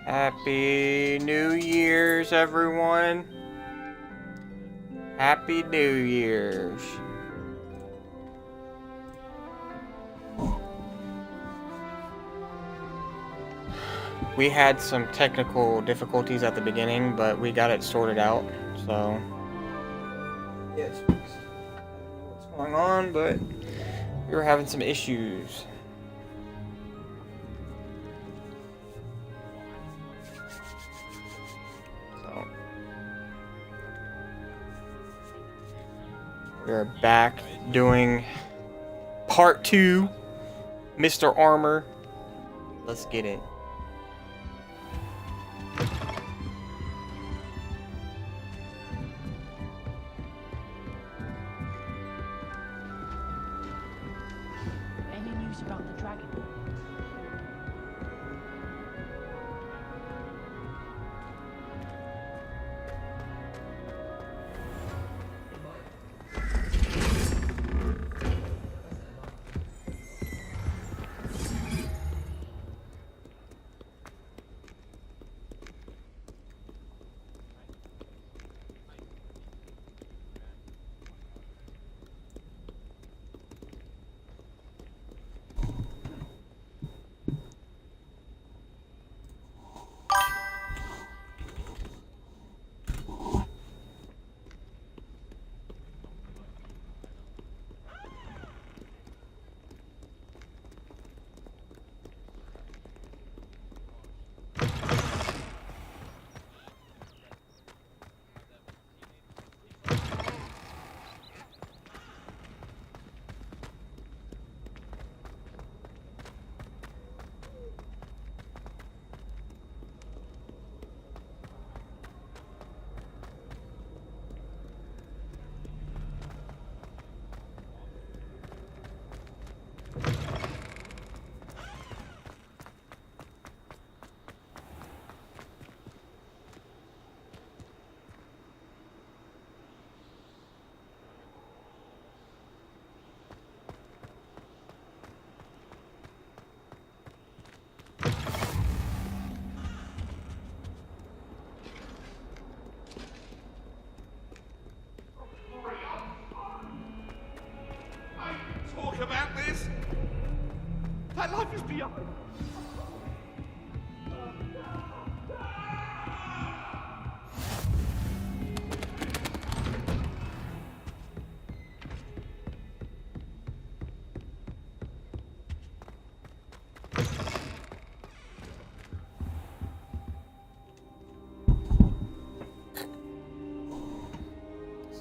Happy New Year's, everyone. Happy New Year's. We had some technical difficulties at the beginning, but we got it sorted out, so... Yeah, it's fixed. I don't know what's going on, but we were having some issues. So... We're back doing part 2, Mr. Armor. Let's get it. Any news about the dragon? Talk about this? That life is beyond.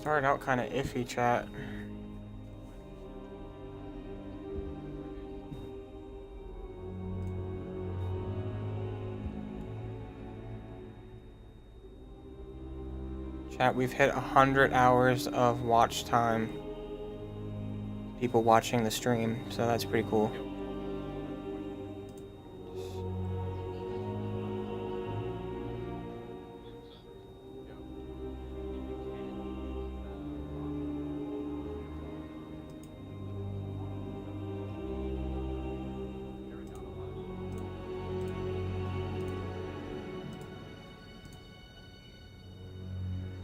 Started out kind of iffy, chat. Chat, we've hit 100 hours of watch time. People watching the stream, so that's pretty cool.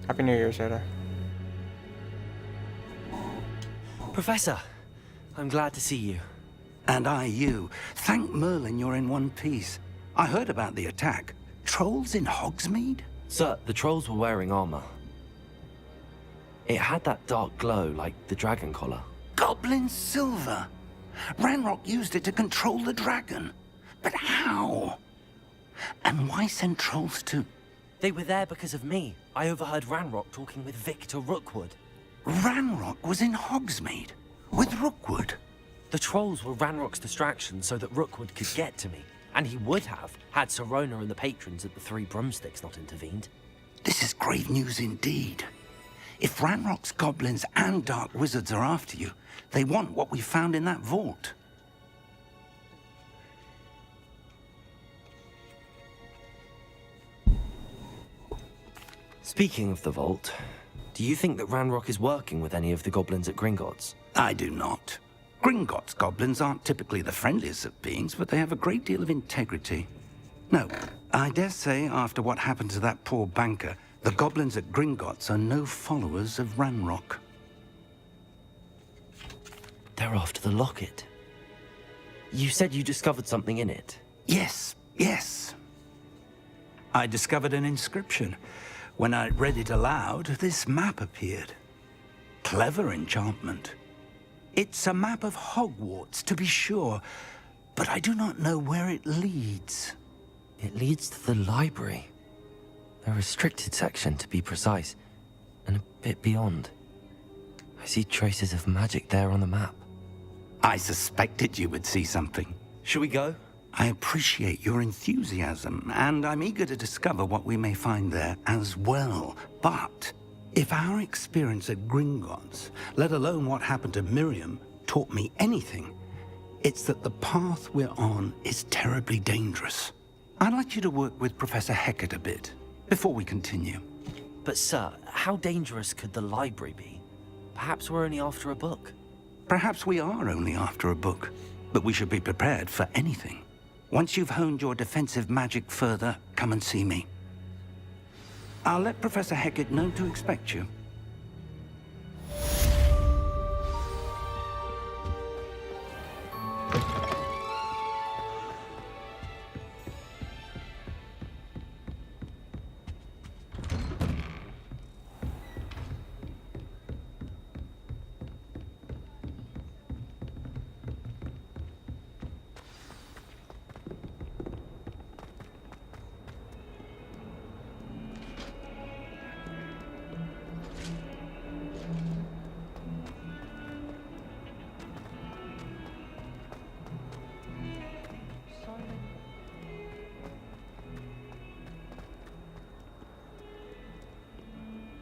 Happy New Year, Zoda. Professor, I'm glad to see you. And I you. Thank Merlin you're in one piece. I heard about the attack. Trolls in Hogsmeade? Sir, the trolls were wearing armor. It had that dark glow like the dragon collar. Goblin silver. Ranrock used it to control the dragon. But how? And why send trolls to... They were there because of me. I overheard Ranrock talking with Victor Rookwood. Ranrock was in Hogsmeade? With Rookwood? The trolls were Ranrock's distraction so that Rookwood could get to me. And he would have, had Sirona and the patrons at the Three Broomsticks not intervened. This is grave news indeed. If Ranrock's goblins and dark wizards are after you, they want what we found in that vault. Speaking of the vault, Do you think that Ranrock is working with any of the goblins at Gringotts? I do not. Gringotts goblins aren't typically the friendliest of beings, but they have a great deal of integrity. No, I dare say after what happened to that poor banker, the goblins at Gringotts are no followers of Ranrock. They're after the locket. You said you discovered something in it. Yes. I discovered an inscription. When I read it aloud, this map appeared. Clever enchantment. It's a map of Hogwarts, to be sure, but I do not know where it leads. It leads to the library. A restricted section, to be precise, and a bit beyond. I see traces of magic there on the map. I suspected you would see something. Shall we go? I appreciate your enthusiasm, and I'm eager to discover what we may find there as well. But if our experience at Gringotts, let alone what happened to Miriam, taught me anything, it's that the path we're on is terribly dangerous. I'd like you to work with Professor Hecat a bit before we continue. But sir, how dangerous could the library be? Perhaps we're only after a book. Perhaps we are only after a book, but we should be prepared for anything. Once you've honed your defensive magic further, come and see me. I'll let Professor Hecat know to expect you.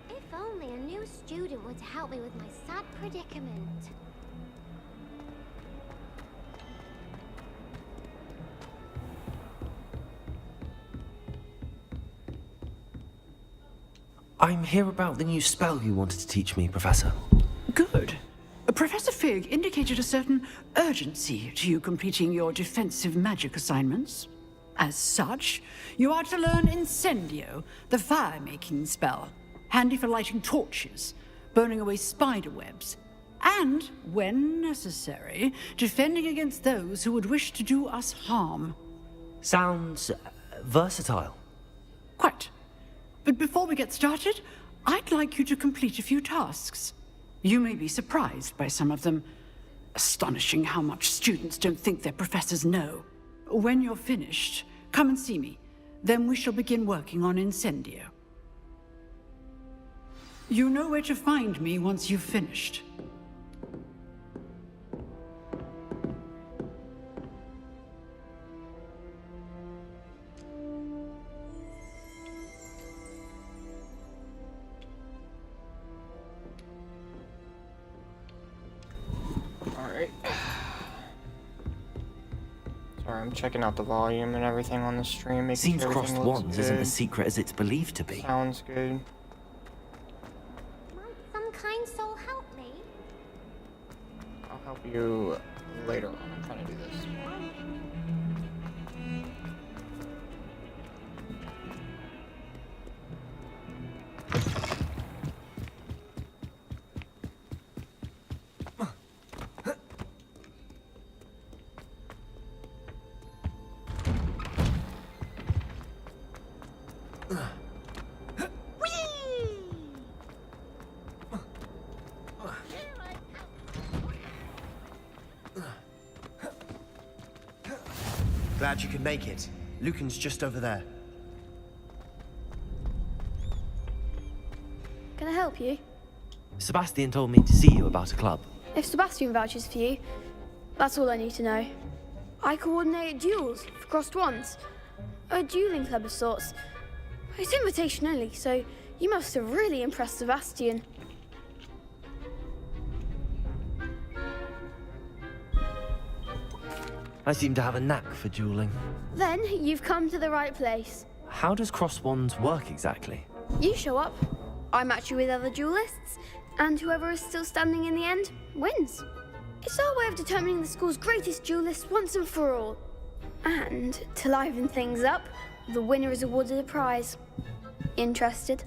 If only a new student would help me with my sad predicament. I'm here about the new spell you wanted to teach me, Professor. Good. Professor Fig indicated a certain urgency to you completing your defensive magic assignments. As such, you are to learn Incendio, the fire-making spell, handy for lighting torches, burning away spider webs, and, when necessary, defending against those who would wish to do us harm. Sounds versatile. Quite. But before we get started, I'd like you to complete a few tasks. You may be surprised by some of them. Astonishing how much students don't think their professors know. When you're finished, come and see me. Then we shall begin working on Incendio. You know where to find me once you've finished. Alright. Sorry, I'm checking out the volume and everything on the stream. Making Seems sure crossed everything looks wands isn't good. as secret as it's believed to be. Sounds good. Might some kind soul help me? I'll help you later on. I'm trying to do this. Glad you could make it. Lucan's just over there. Can I help you? Sebastian told me to see you about a club. If Sebastian vouches for you, that's all I need to know. I coordinate duels for crossed wands. A dueling club of sorts. It's invitation only, so you must have really impressed Sebastian. I seem to have a knack for dueling. Then you've come to the right place. How does cross wands work exactly? You show up, I match you with other duelists, and whoever is still standing in the end wins. It's our way of determining the school's greatest duelist once and for all. And to liven things up, the winner is awarded a prize. Interested?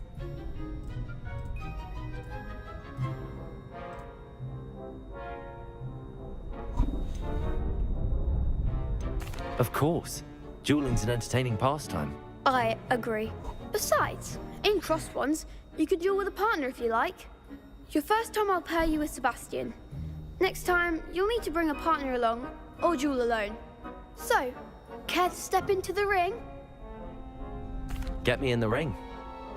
Of course. Dueling's an entertaining pastime. I agree. Besides, in crossed ones, you could duel with a partner if you like. Your first time I'll pair you with Sebastian. Next time, you'll need to bring a partner along, or duel alone. So, care to step into the ring? Get me in the ring.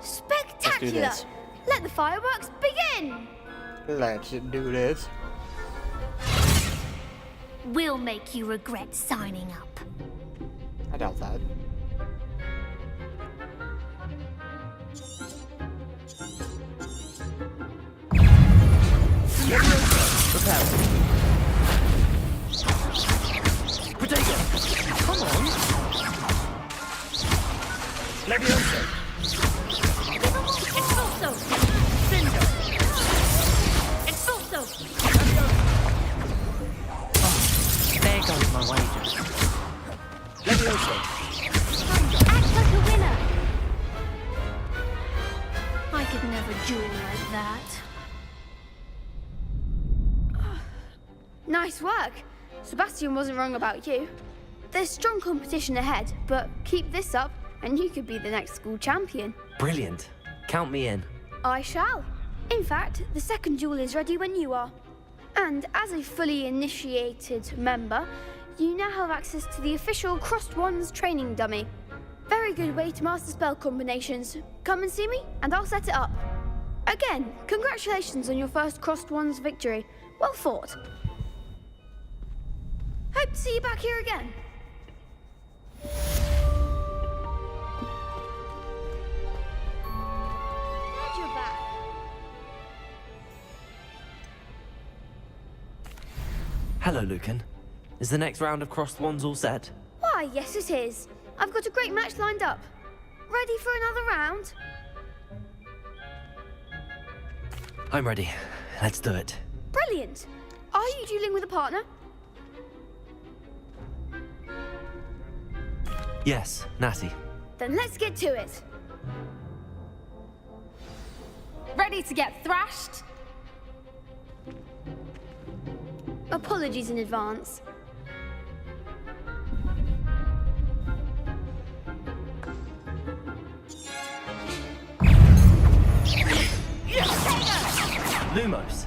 Spectacular! this. Let the fireworks begin! Let's do this. We'll make you regret signing up. I doubt that. Prepare. Potato! Come on! Levioso! Expulso! Cinder! Expulso! There goes my wager. Levioso! Act like a winner! I could never duel like that. Nice work. Sebastian wasn't wrong about you. There's strong competition ahead, but keep this up and you could be the next school champion. Brilliant. Count me in. I shall. In fact, the second duel is ready when you are. And as a fully initiated member, you now have access to the official Crossed Wands training dummy. Very good way to master spell combinations. Come and see me and I'll set it up. Again, congratulations on your first Crossed Wands victory. Well fought. Hope to see you back here again. Glad you're back. Hello, Lucan. Is the next round of Crossed Wands all set? Why, yes it is. I've got a great match lined up. Ready for another round? I'm ready. Let's do it. Brilliant. Are you dueling with a partner? Yes, Natty. Then let's get to it. Ready to get thrashed? Apologies in advance. Lumos.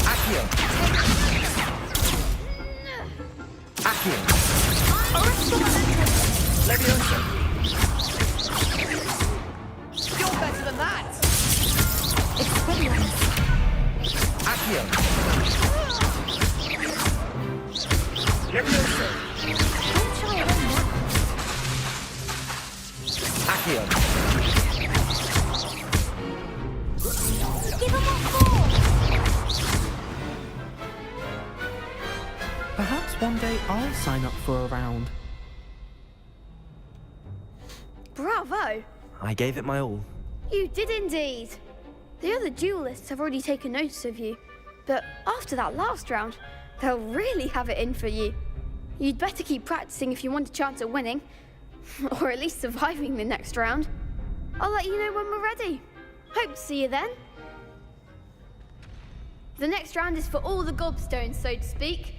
Accio. Accio. Levioso. You're better than that! Accio. Levioso. Accio. Give him a four! Perhaps one day I'll sign up for a round. Bravo! I gave it my all. You did indeed. The other duelists have already taken notice of you, but after that last round, they'll really have it in for you. You'd better keep practicing if you want a chance at winning, or at least surviving the next round. I'll let you know when we're ready. Hope to see you then. The next round is for all the gobstones, so to speak.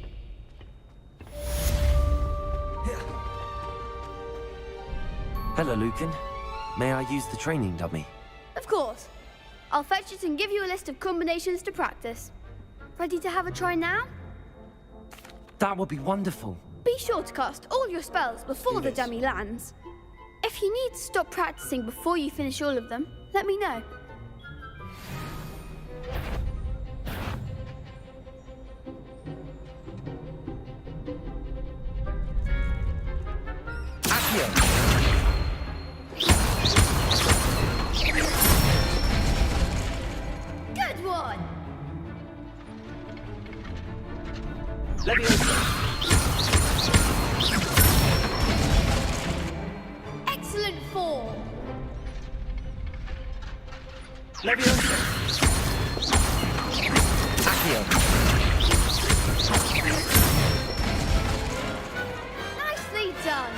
Hello, Lucan. May I use the training dummy? Of course. I'll fetch it and give you a list of combinations to practice. Ready to have a try now? That would be wonderful. Be sure to cast all your spells before the this. dummy lands. If you need to stop practicing before you finish all of them, let me know. Accio. Excellent fall. Nicely done.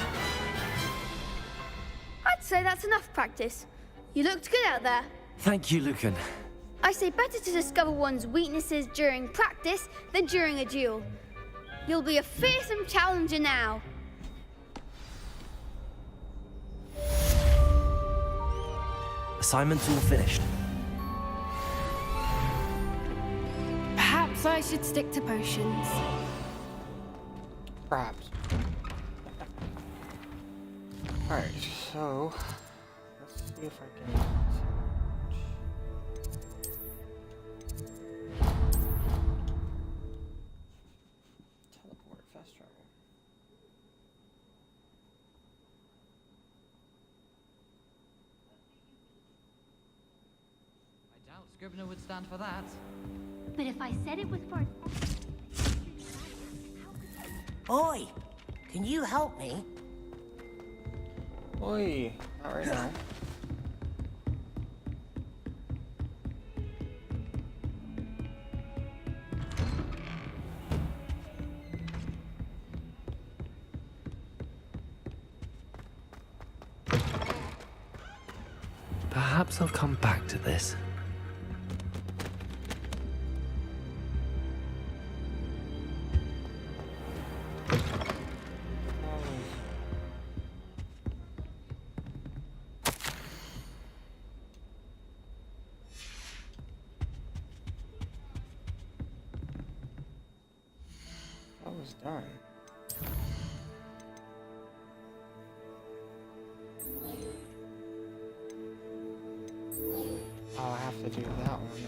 I'd say that's enough practice. You looked good out there. Thank you, Lucan. I say better to discover one's weaknesses during practice than during a duel. You'll be a fearsome challenger now. Assignment's all finished. Perhaps I should stick to potions. Perhaps. Alright, so let's see if I can teleport fast travel. I doubt Scrivener would stand for that. But if I said it was for... Oi! Can you help me? Oi, not right now. Perhaps I'll come back to this. That was done. Oh, I have to do that one. Okay.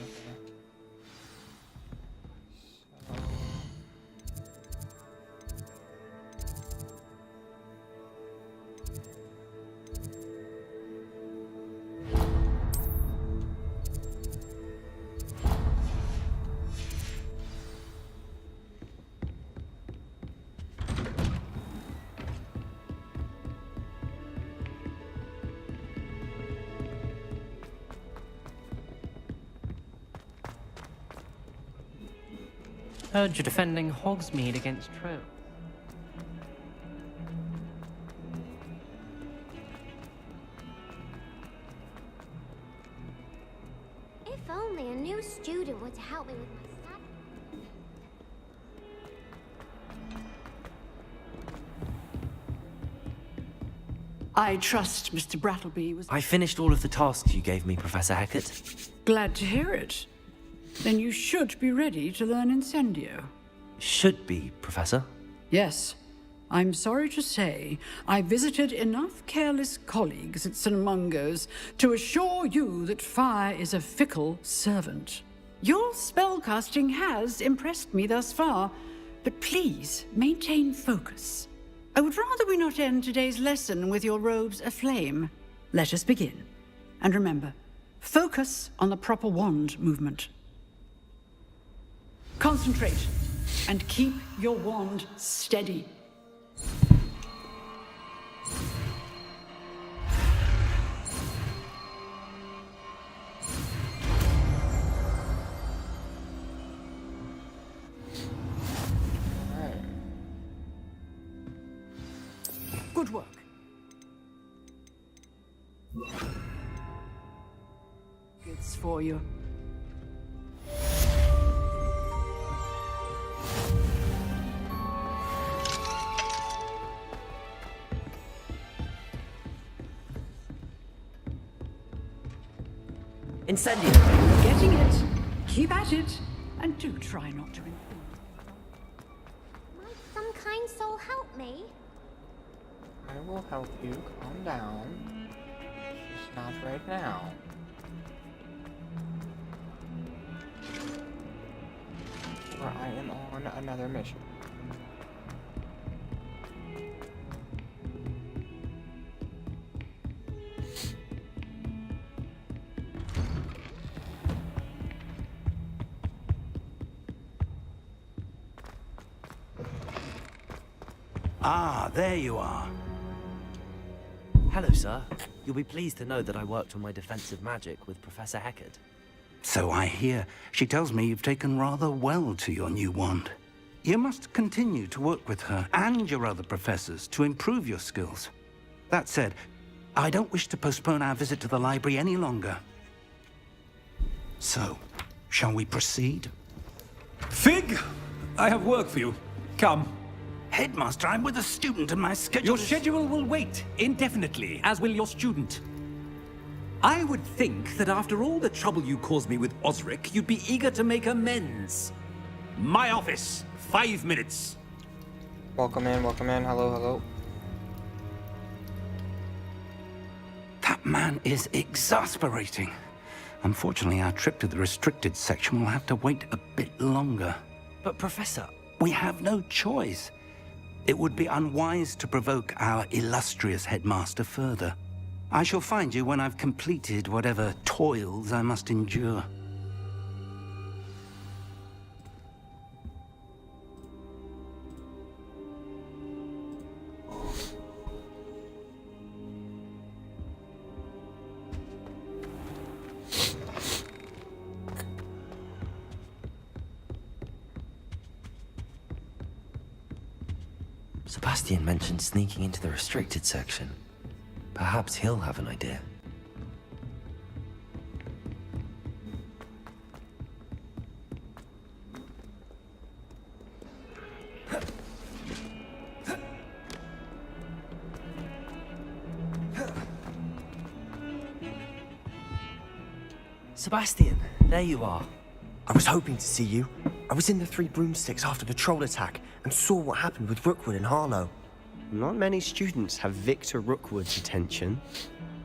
Heard you're defending Hogsmeade against True. If only a new student were to help me with my sad... I trust Mr. Brattleby was... I finished all of the tasks you gave me, Professor Hackett. Glad to hear it. Then you should be ready to learn Incendio. Should be, Professor. Yes. I'm sorry to say, I visited enough careless colleagues at St. Mungo's to assure you that fire is a fickle servant. Your spellcasting has impressed me thus far, but please maintain focus. I would rather we not end today's lesson with your robes aflame. Let us begin. And remember, focus on the proper wand movement. Concentrate, and keep your wand steady. Good work. It's for you. Incendio. Getting it. Keep at it. And do try not to... Might some kind soul help me? I will help you calm down. Just not right now. For I am on another mission. Ah, there you are. Hello, sir. You'll be pleased to know that I worked on my defensive magic with Professor Heckard. So I hear. She tells me you've taken rather well to your new wand. You must continue to work with her and your other professors to improve your skills. That said, I don't wish to postpone our visit to the library any longer. So, shall we proceed? Fig! I have work for you. Come. Headmaster, I'm with a student and my schedule Your is... schedule will wait indefinitely, as will your student. I would think that after all the trouble you caused me with Osric, you'd be eager to make amends. My office, 5 minutes. Welcome in, welcome in. Hello, hello. That man is exasperating. Unfortunately, our trip to the restricted section will have to wait a bit longer. But, Professor... We have no choice. It would be unwise to provoke our illustrious headmaster further. I shall find you when I've completed whatever toils I must endure. Sebastian mentioned sneaking into the restricted section. Perhaps he'll have an idea. Sebastian, there you are. I was hoping to see you. I was in the Three Broomsticks after the troll attack and saw what happened with Rookwood and Harlow. Not many students have Victor Rookwood's attention.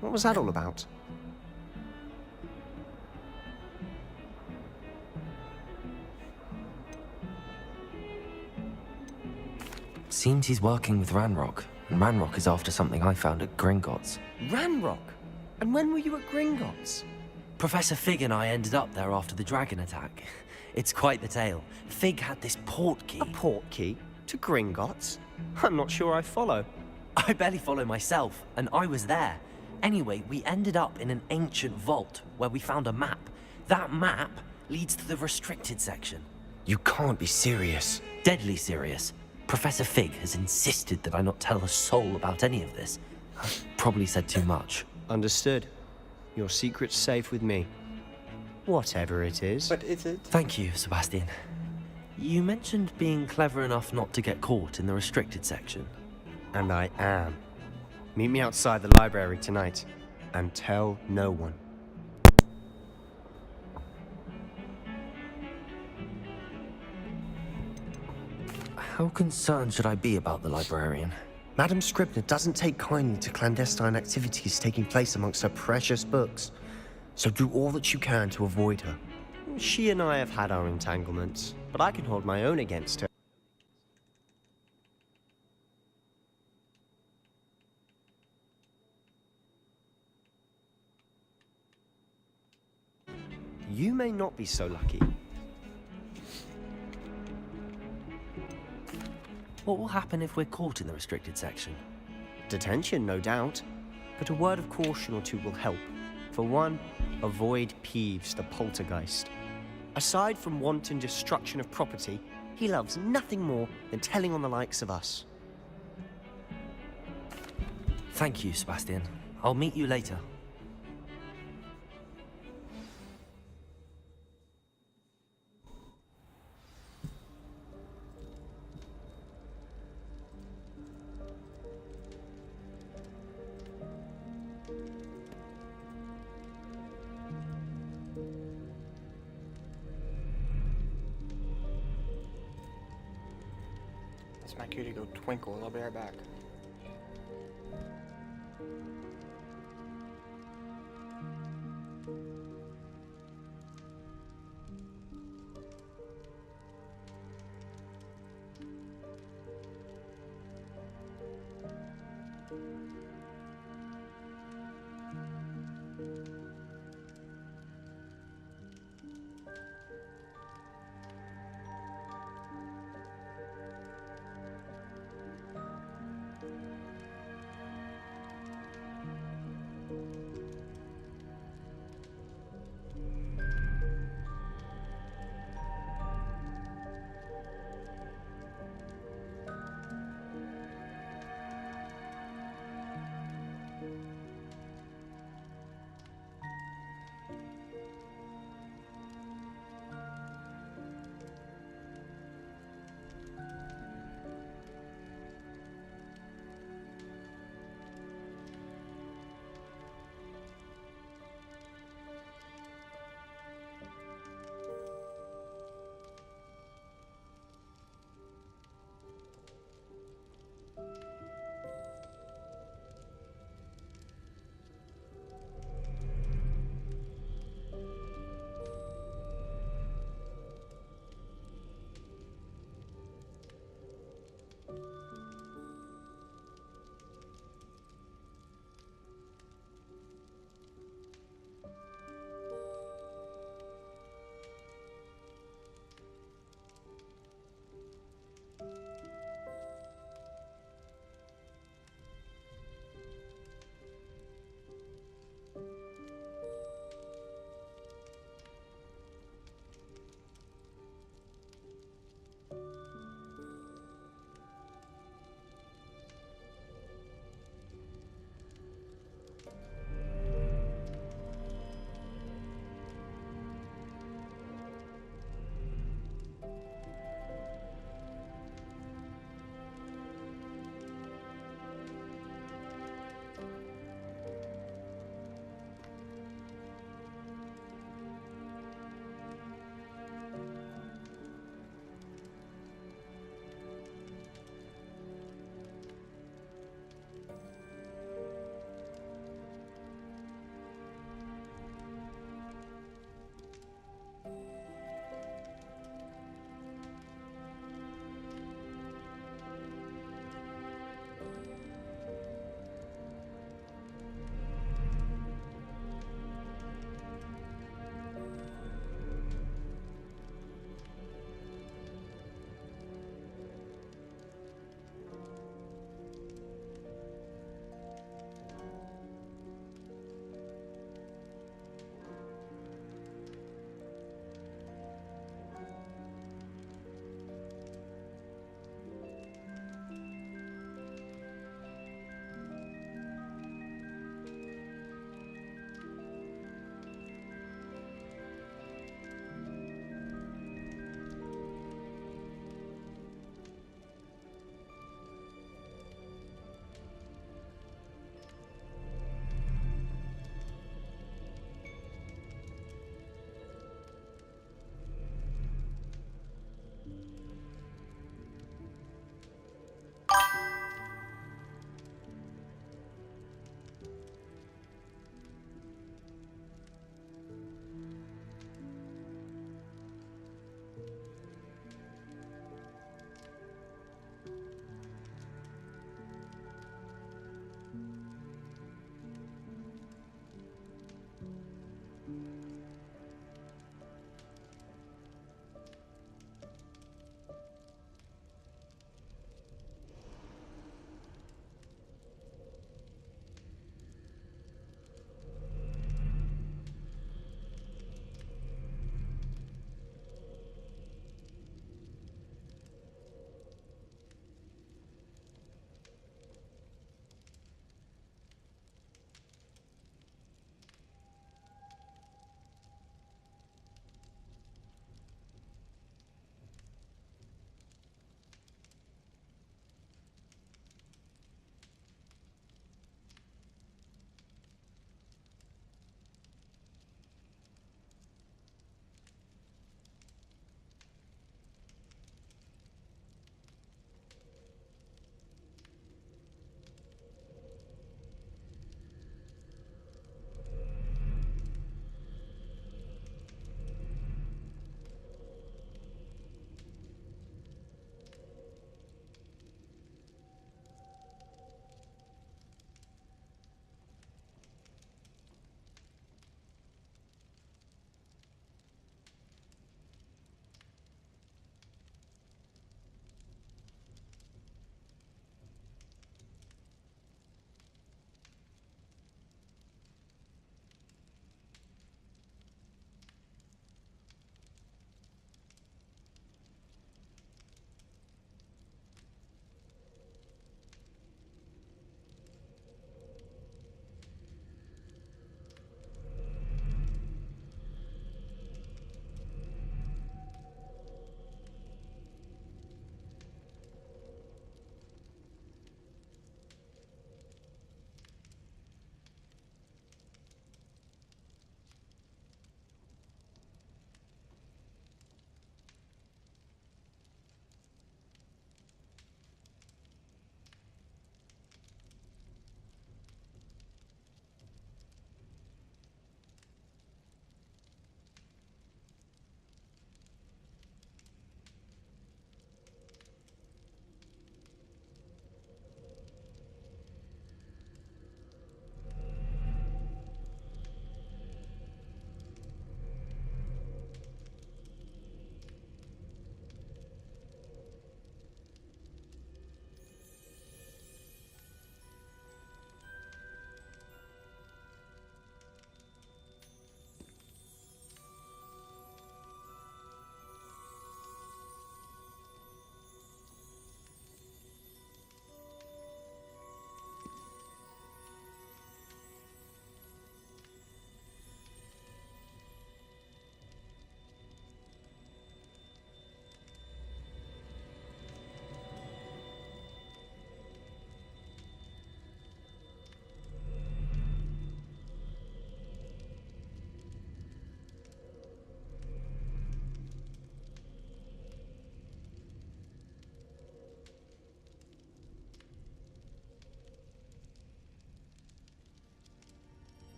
What was that all about? Seems he's working with Ranrock, and Ranrock is after something I found at Gringotts. Ranrock? And when were you at Gringotts? Professor Fig and I ended up there after the dragon attack. It's quite the tale. Fig had this port key. A port key? To Gringotts? I'm not sure I follow. I barely follow myself, and I was there. Anyway, we ended up in an ancient vault where we found a map. That map leads to the restricted section. You can't be serious. Deadly serious. Professor Fig has insisted that I not tell a soul about any of this. I've probably said too much. Understood. Your secret's safe with me. Whatever it is. What is it? Thank you, Sebastian. You mentioned being clever enough not to get caught in the restricted section. And I am. Meet me outside the library tonight, and tell no one. How concerned should I be about the librarian? Madam Scribner doesn't take kindly to clandestine activities taking place amongst her precious books. So do all that you can to avoid her. She and I have had our entanglements, but I can hold my own against her. You may not be so lucky. What will happen if we're caught in the restricted section? Detention, no doubt. But a word of caution or two will help. For one, avoid Peeves, the poltergeist. Aside from wanton destruction of property, he loves nothing more than telling on the likes of us. Thank you, Sebastian. I'll meet you later. That's my cue to go twinkle. I'll be right back.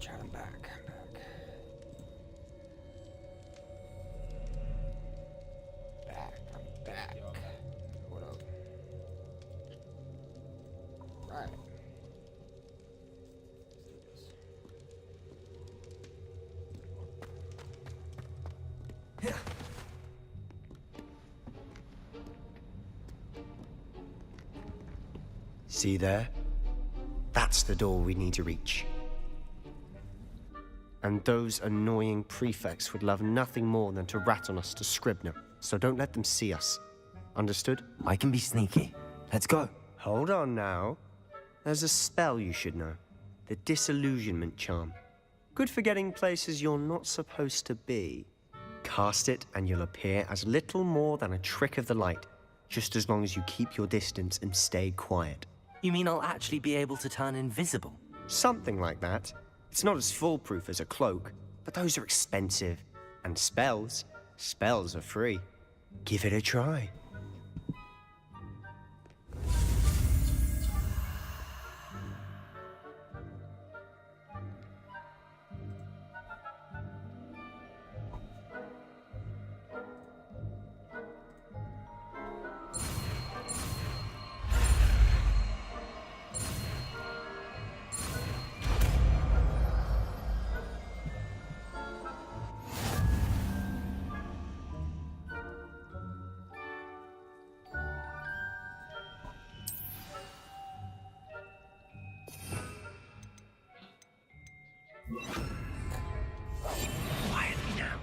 chat, I'm back. I'm back. What up? Right. Let's do this. See there? That's the door we need to reach. And those annoying prefects would love nothing more than to rat on us to Scribner, so don't let them see us. Understood? I can be sneaky. Let's go. Hold on now. There's a spell you should know. The Disillusionment Charm. Good for getting places you're not supposed to be. Cast it and you'll appear as little more than a trick of the light, just as long as you keep your distance and stay quiet. You mean I'll actually be able to turn invisible? Something like that. It's not as foolproof as a cloak, but those are expensive. And spells are free. Give it a try. Quietly now.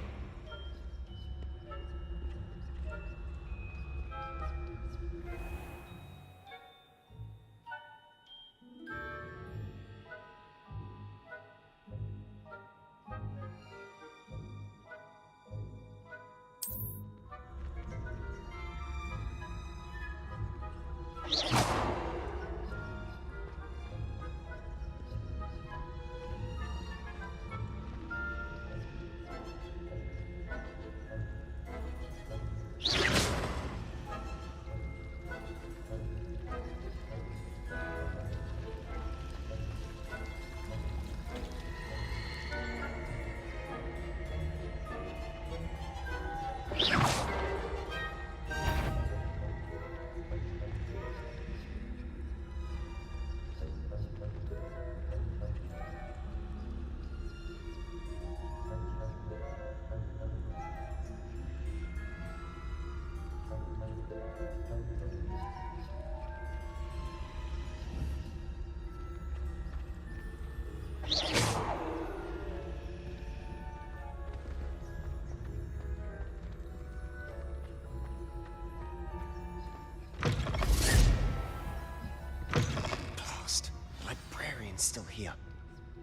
Blast. The librarian's still here.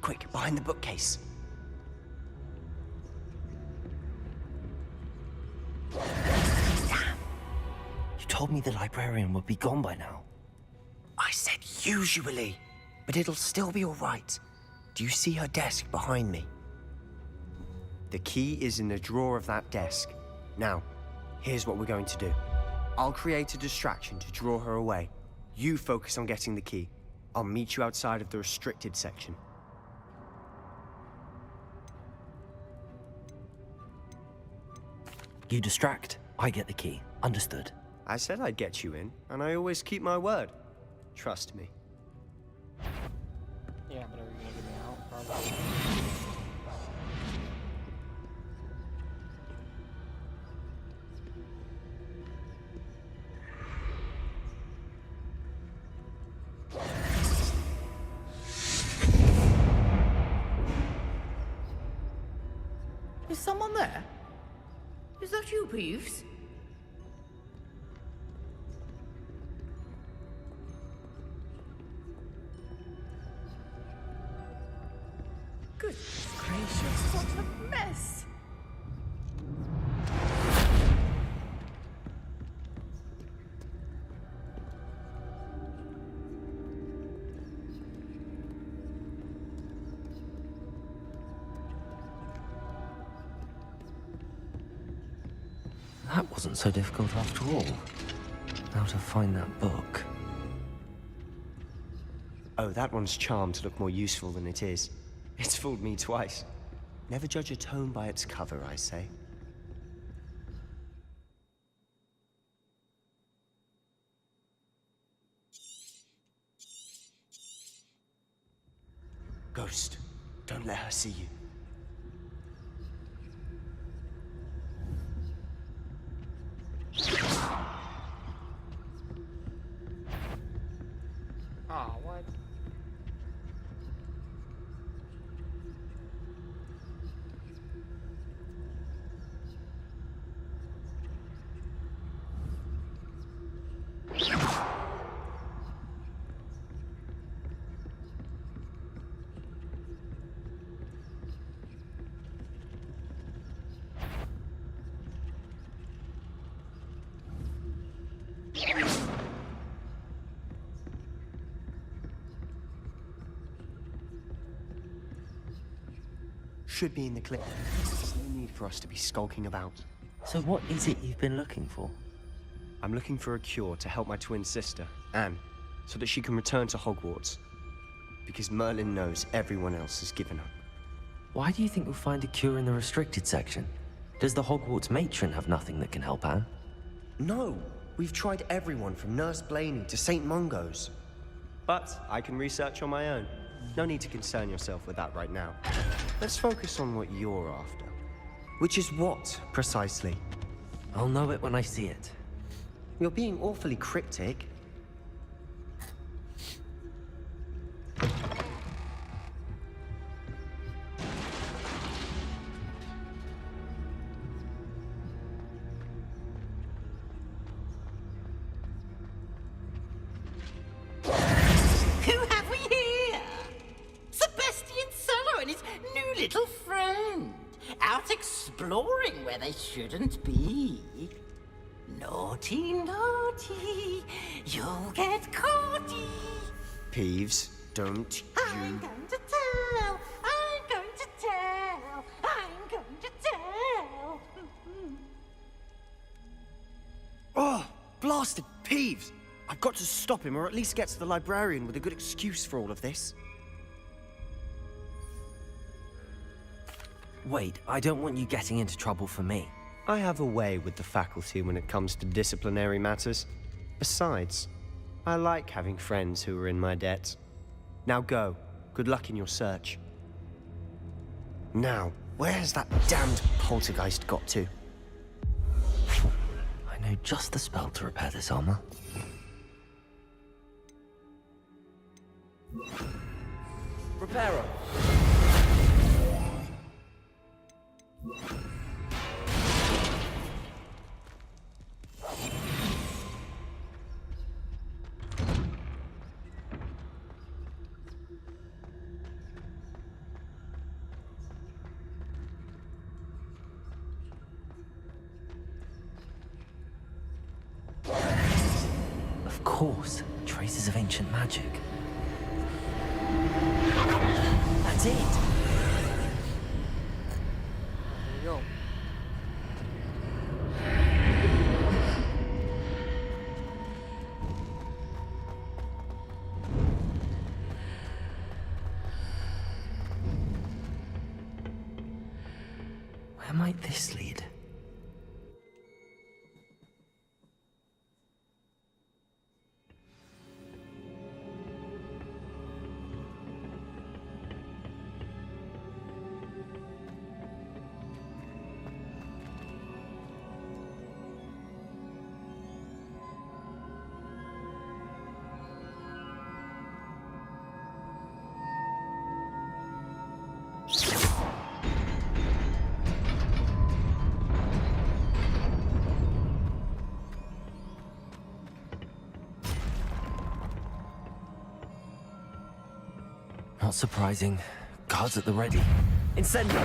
Quick, behind the bookcase. Damn. You told me the librarian would be gone by now. I said usually, but it'll still be all right. Do you see her desk behind me? The key is in the drawer of that desk. Now, here's what we're going to do. I'll create a distraction to draw her away. You focus on getting the key. I'll meet you outside of the restricted section. You distract, I get the key. Understood. I said I'd get you in, and I always keep my word. Trust me. Yeah, but are you gonna get me out? Probably. Is someone there? Is that you, Peeves? Good gracious, what a mess! That wasn't so difficult after all. Now to find that book. Oh, that one's charmed to look more useful than it is. It's fooled me twice. Never judge a tone by its cover, I say. Ghost, don't let her see you. Oh, what? Should be in the clip. There's no need for us to be skulking about. So what is it you've been looking for? I'm looking for a cure to help my twin sister, Anne, so that she can return to Hogwarts. Because Merlin knows everyone else has given up. Why do you think we'll find a cure in the restricted section? Does the Hogwarts matron have nothing that can help Anne? No! We've tried everyone from Nurse Blaney to St. Mungo's. But I can research on my own. No need to concern yourself with that right now. Let's focus on what you're after. Which is what, precisely? I'll know it when I see it. You're being awfully cryptic. Who have we here? Sebastian Solo and his new little friend. Out exploring where they shouldn't be. Naughty, naughty. You'll get caughty. Peeves, don't I'm going to tell. I'm going to tell. I'm going to tell. Oh, blasted Peeves! I've got to stop him, or at least get to the librarian with a good excuse for all of this. Wait, I don't want you getting into trouble for me. I have a way with the faculty when it comes to disciplinary matters. Besides, I like having friends who are in my debt. Now go. Good luck in your search. Now, where has that damned poltergeist got to? I know just the spell to repair this armor. Reparo. Of course, traces of ancient magic. That's it! There you go. Where might this lead? Not surprising. Guards at the ready. Incendio!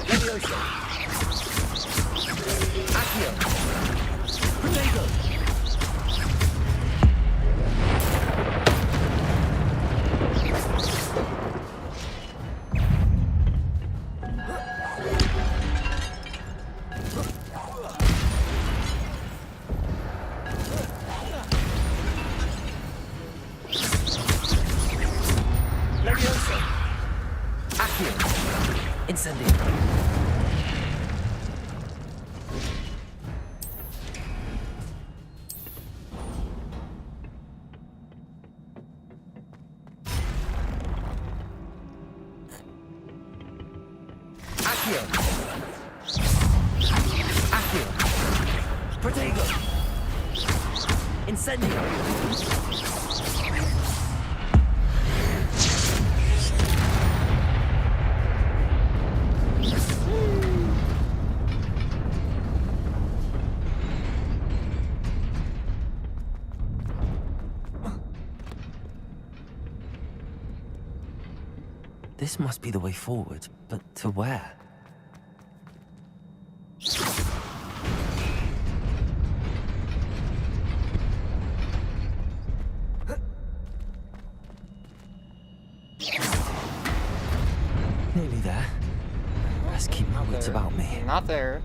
Leviosa! Accio! Protego! Leviosa! Incendio. Accio. Accio. Protego. Incendio. This must be the way forward, but to where? Nearly there. Best keep my wits about me. Not there.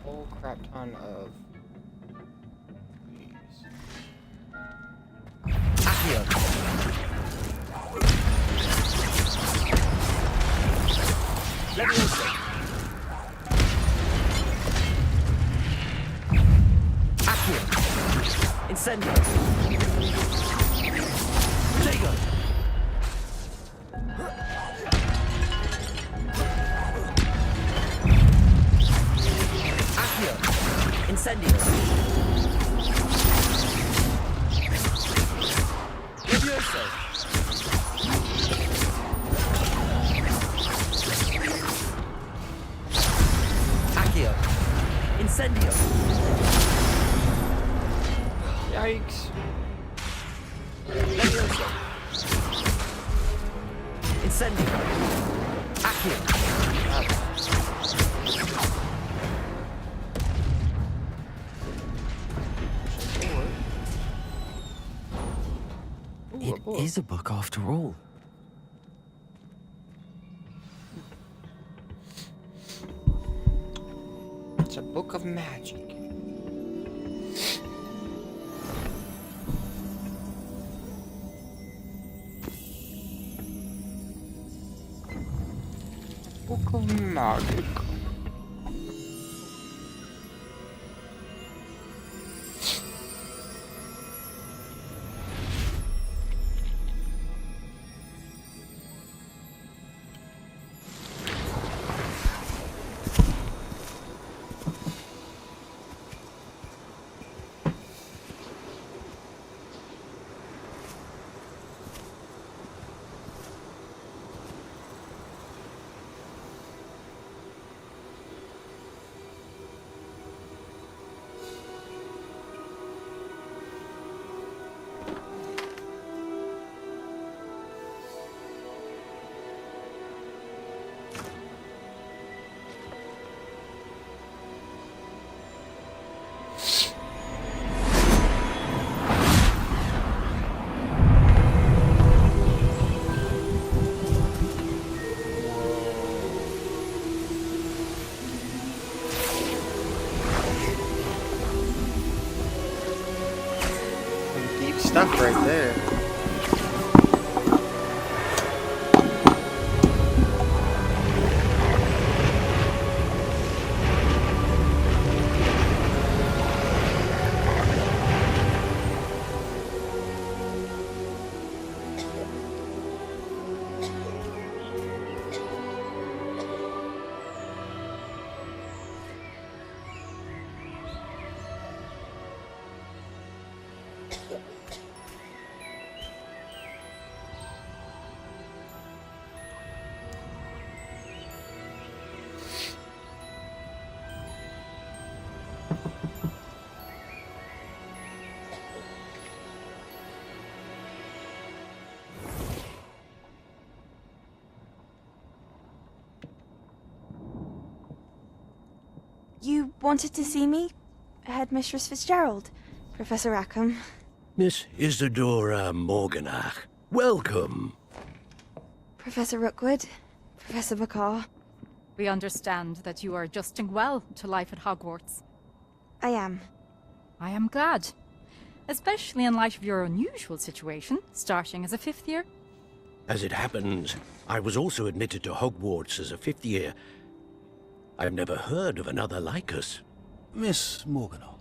Whole crap ton of these. Accio. Levioso. Accio. Incendio. Protego. Incendio. Levioso. Accio. Incendio. Yikes. Levioso. Incendio. Accio. It is a book after all. It's a book of magic. Book of magic. Stuff right there. You wanted to see me? Headmistress Fitzgerald, Professor Rackham. Miss Isadora Morganach, welcome. Professor Rookwood, Professor Bakar. We understand that you are adjusting well to life at Hogwarts. I am. I am glad. Especially in light of your unusual situation, starting as a 5th year. As it happens, I was also admitted to Hogwarts as a 5th year. I've never heard of another like us. Miss Morganach,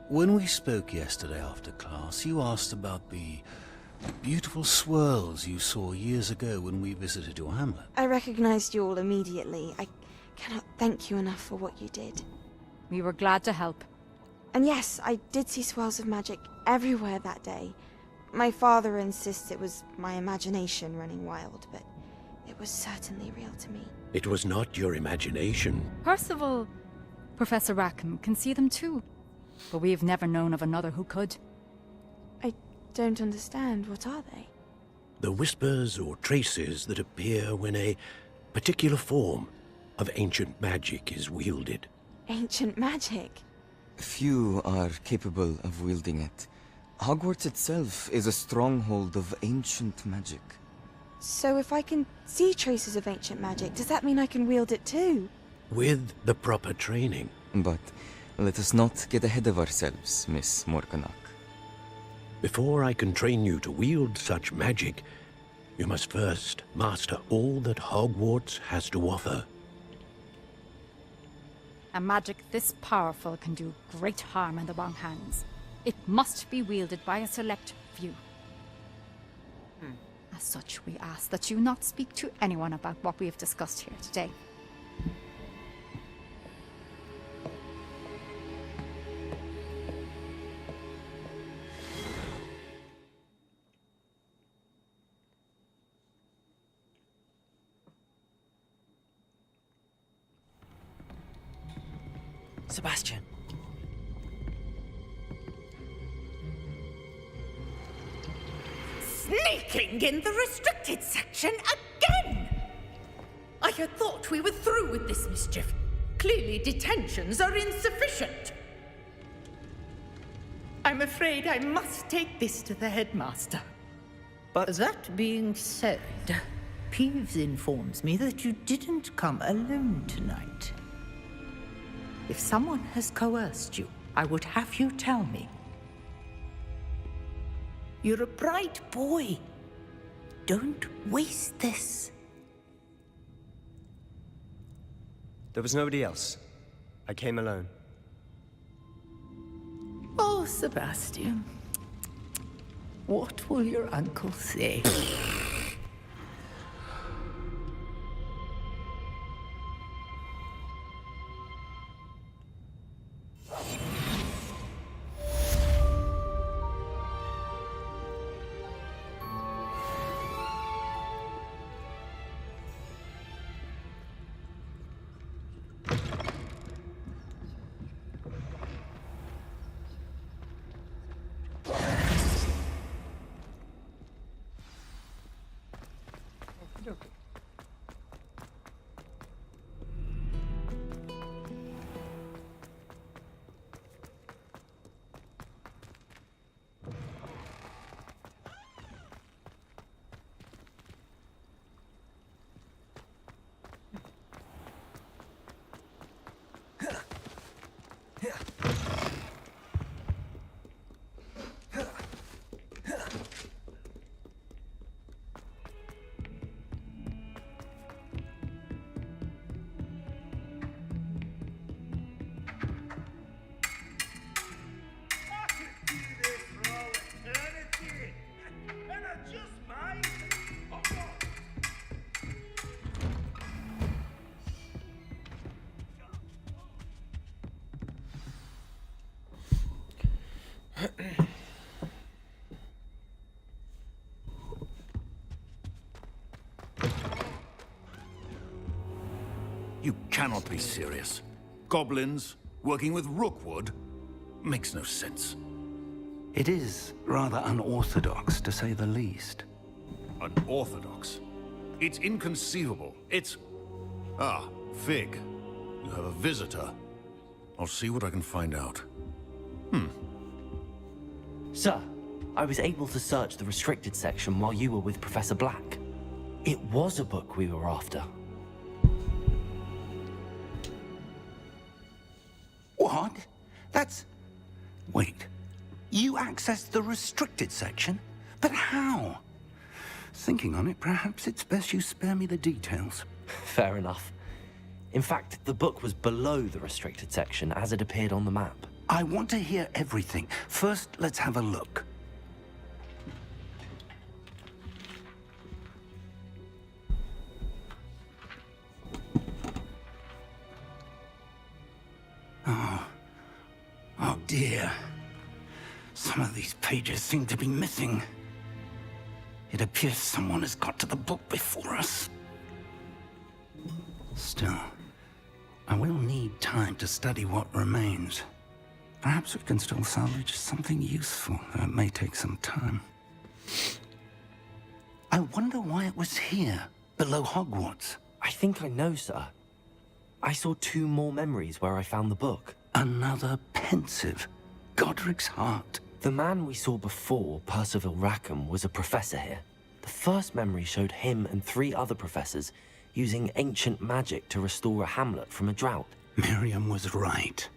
when we spoke yesterday after class, you asked about the beautiful swirls you saw years ago when we visited your hamlet. I recognized you all immediately. I cannot thank you enough for what you did. We were glad to help. And yes, I did see swirls of magic everywhere that day. My father insists it was my imagination running wild, but it was certainly real to me. It was not your imagination. Percival, Professor Rackham can see them too. But we have never known of another who could. I don't understand. What are they? The whispers or traces that appear when a particular form of ancient magic is wielded. Ancient magic? Few are capable of wielding it. Hogwarts itself is a stronghold of ancient magic. So if I can see traces of ancient magic, does that mean I can wield it too? With the proper training. But let us not get ahead of ourselves, Miss Morganach. Before I can train you to wield such magic, you must first master all that Hogwarts has to offer. A magic this powerful can do great harm in the wrong hands. It must be wielded by a select few. As such, we ask that you not speak to anyone about what we have discussed here today. Sebastian. Sneaking in the restricted section again! I had thought we were through with this mischief. Clearly detentions are insufficient. I'm afraid I must take this to the headmaster. But that being said, Peeves informs me that you didn't come alone tonight. If someone has coerced you, I would have you tell me. You're a bright boy. Don't waste this. There was nobody else. I came alone. Oh, Sebastian. What will your uncle say? cannot be serious. Goblins working with Rookwood makes no sense. It is rather unorthodox, to say the least. Unorthodox? It's inconceivable. It's... Ah, Fig. You have a visitor. I'll see what I can find out. Sir, I was able to search the restricted section while you were with Professor Black. It was a book we were after. What? That's... Wait. You accessed the restricted section? But how? Thinking on it, perhaps it's best you spare me the details. Fair enough. In fact, the book was below the restricted section as it appeared on the map. I want to hear everything. First, let's have a look. Oh dear. Some of these pages seem to be missing. It appears someone has got to the book before us. Still, I will need time to study what remains. Perhaps we can still salvage something useful, though it may take some time. I wonder why it was here, below Hogwarts. I think I know, sir. I saw 2 more memories where I found the book. Another pensive. Godric's heart. The man we saw before, Percival Rackham, was a professor here. The first memory showed him and 3 other professors using ancient magic to restore a hamlet from a drought. Miriam was right.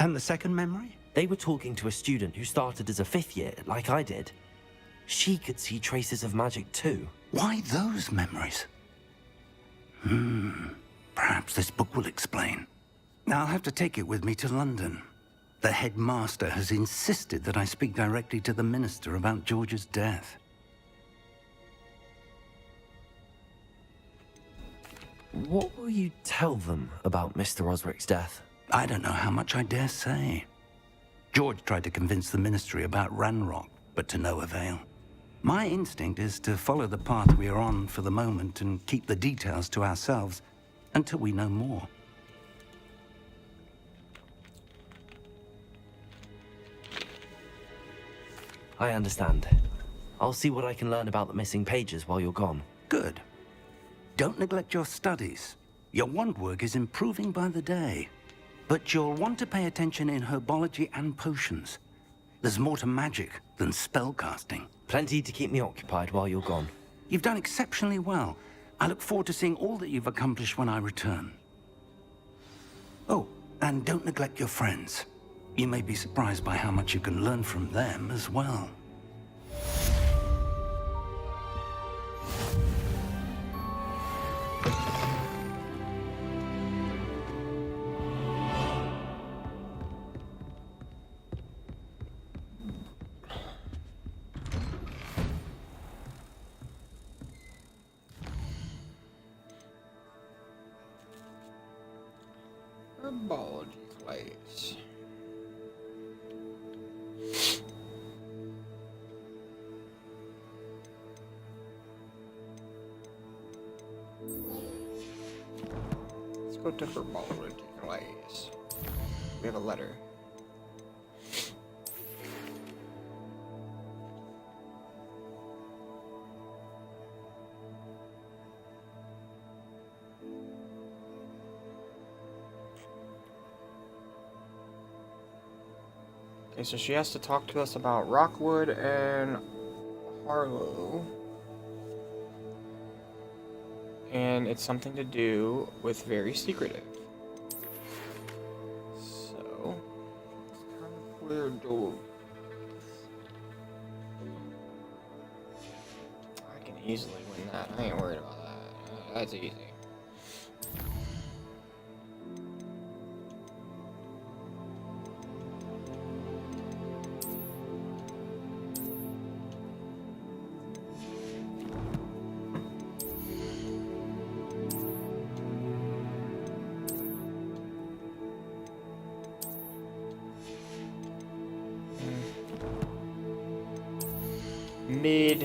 And the second memory? They were talking to a student who started as a 5th year, like I did. She could see traces of magic too. Why those memories? Perhaps this book will explain. I'll have to take it with me to London. The headmaster has insisted that I speak directly to the minister about George's death. What will you tell them about Mr. Osric's death? I don't know how much I dare say. George tried to convince the ministry about Ranrock, but to no avail. My instinct is to follow the path we are on for the moment and keep the details to ourselves until we know more. I understand. I'll see what I can learn about the missing pages while you're gone. Good. Don't neglect your studies. Your wand work is improving by the day. But you'll want to pay attention in herbology and potions. There's more to magic than spellcasting. Plenty to keep me occupied while you're gone. You've done exceptionally well. I look forward to seeing all that you've accomplished when I return. Oh, and don't neglect your friends. You may be surprised by how much you can learn from them as well. Herbology class. Let's go to herbology class. We have a letter. Okay, so she has to talk to us about Rockwood and Harlow. And it's something to do with very secretive. So, it's kind of weird to... I can easily win that. I ain't worried about that. That's easy. Mid.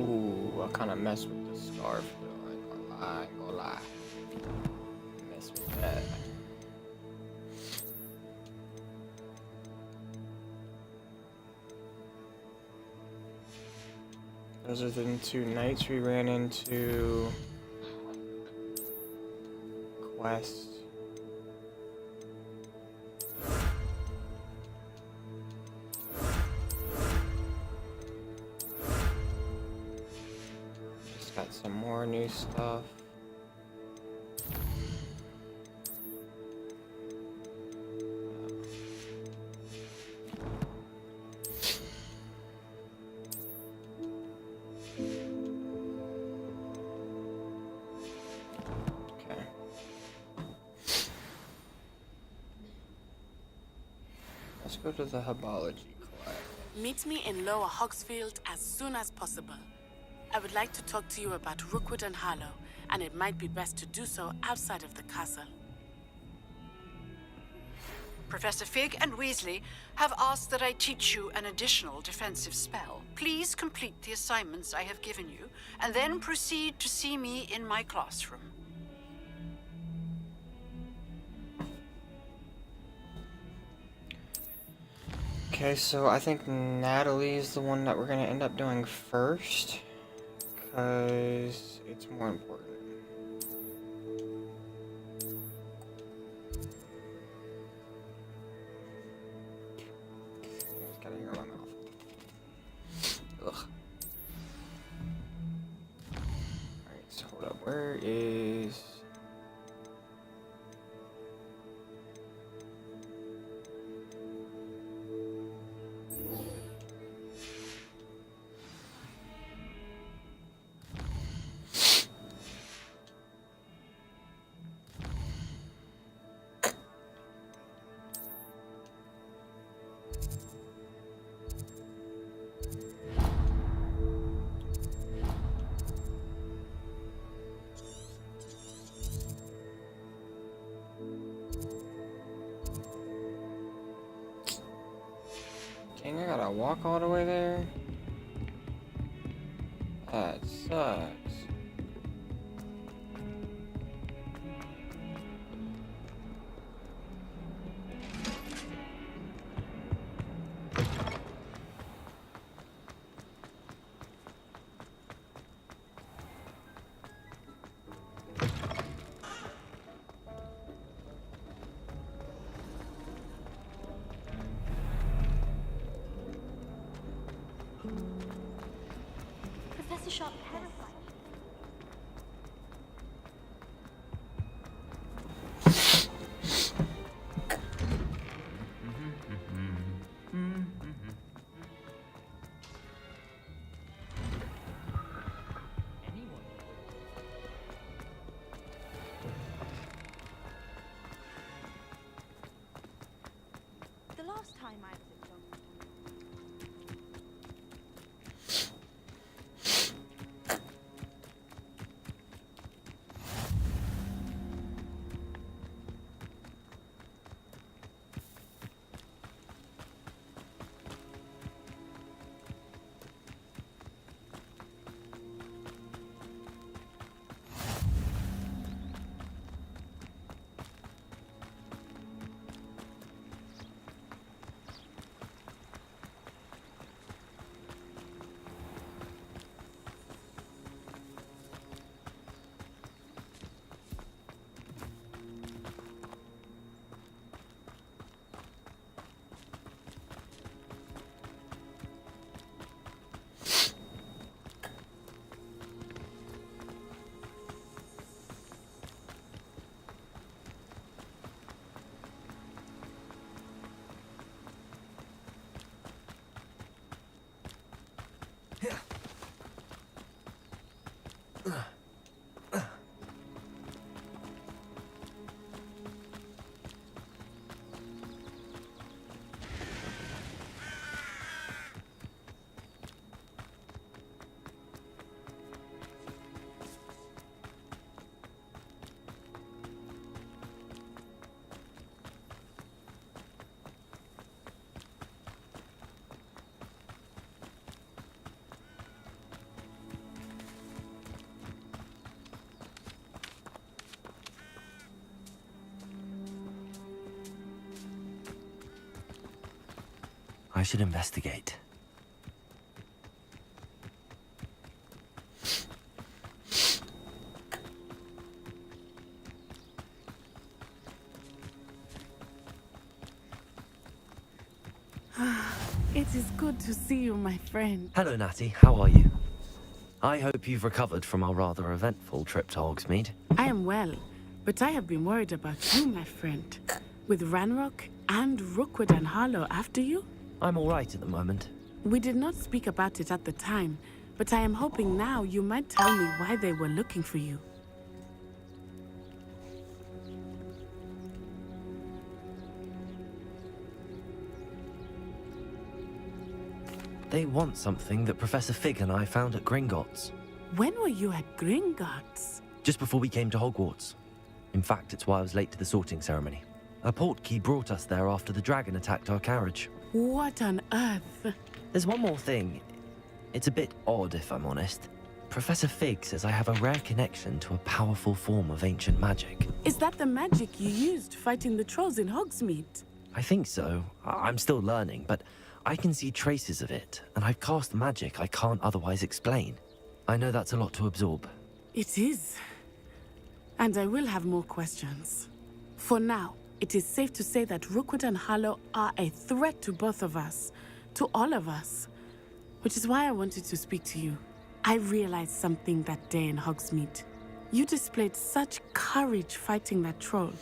Ooh, I kind of messed with the scarf, though, I ain't gonna Mess with that. Those are the 2 nights we ran into Quest. Just got some more new stuff. Let's go to the Hubology class. Meet me in Lower Hogsfield as soon as possible. I would like to talk to you about Rookwood and Harlow, and it might be best to do so outside of the castle. Professor Fig and Weasley have asked that I teach you an additional defensive spell. Please complete the assignments I have given you, and then proceed to see me in my classroom. Okay, so I think Natalie is the one that we're gonna end up doing first, because it's more important. It's got hair on my mouth. Ugh. Alright, so hold up. Where is... Dang, I gotta walk all the way there? That sucks. Professor Sharp terrified. The last time I was at Dog. should investigate. It is good to see you, my friend. Hello, Natty. How are you? I hope you've recovered from our rather eventful trip to Hogsmeade. I am well, but I have been worried about you, my friend. With Ranrock and Rookwood and Harlow after you? I'm all right at the moment. We did not speak about it at the time, but I am hoping now you might tell me why they were looking for you. They want something that Professor Fig and I found at Gringotts. When were you at Gringotts? Just before we came to Hogwarts. In fact, it's why I was late to the sorting ceremony. A portkey brought us there after the dragon attacked our carriage. What on earth? There's one more thing. It's a bit odd, if I'm honest. Professor Fig says I have a rare connection to a powerful form of ancient magic. Is that the magic you used fighting the trolls in Hogsmeade? I think so. I'm still learning, but I can see traces of it, and I've cast magic I can't otherwise explain. I know that's a lot to absorb. It is. And I will have more questions. For now, it is safe to say that Rookwood and Harlow are a threat to both of us. To all of us. Which is why I wanted to speak to you. I realized something that day in Hogsmeade. You displayed such courage fighting that troll.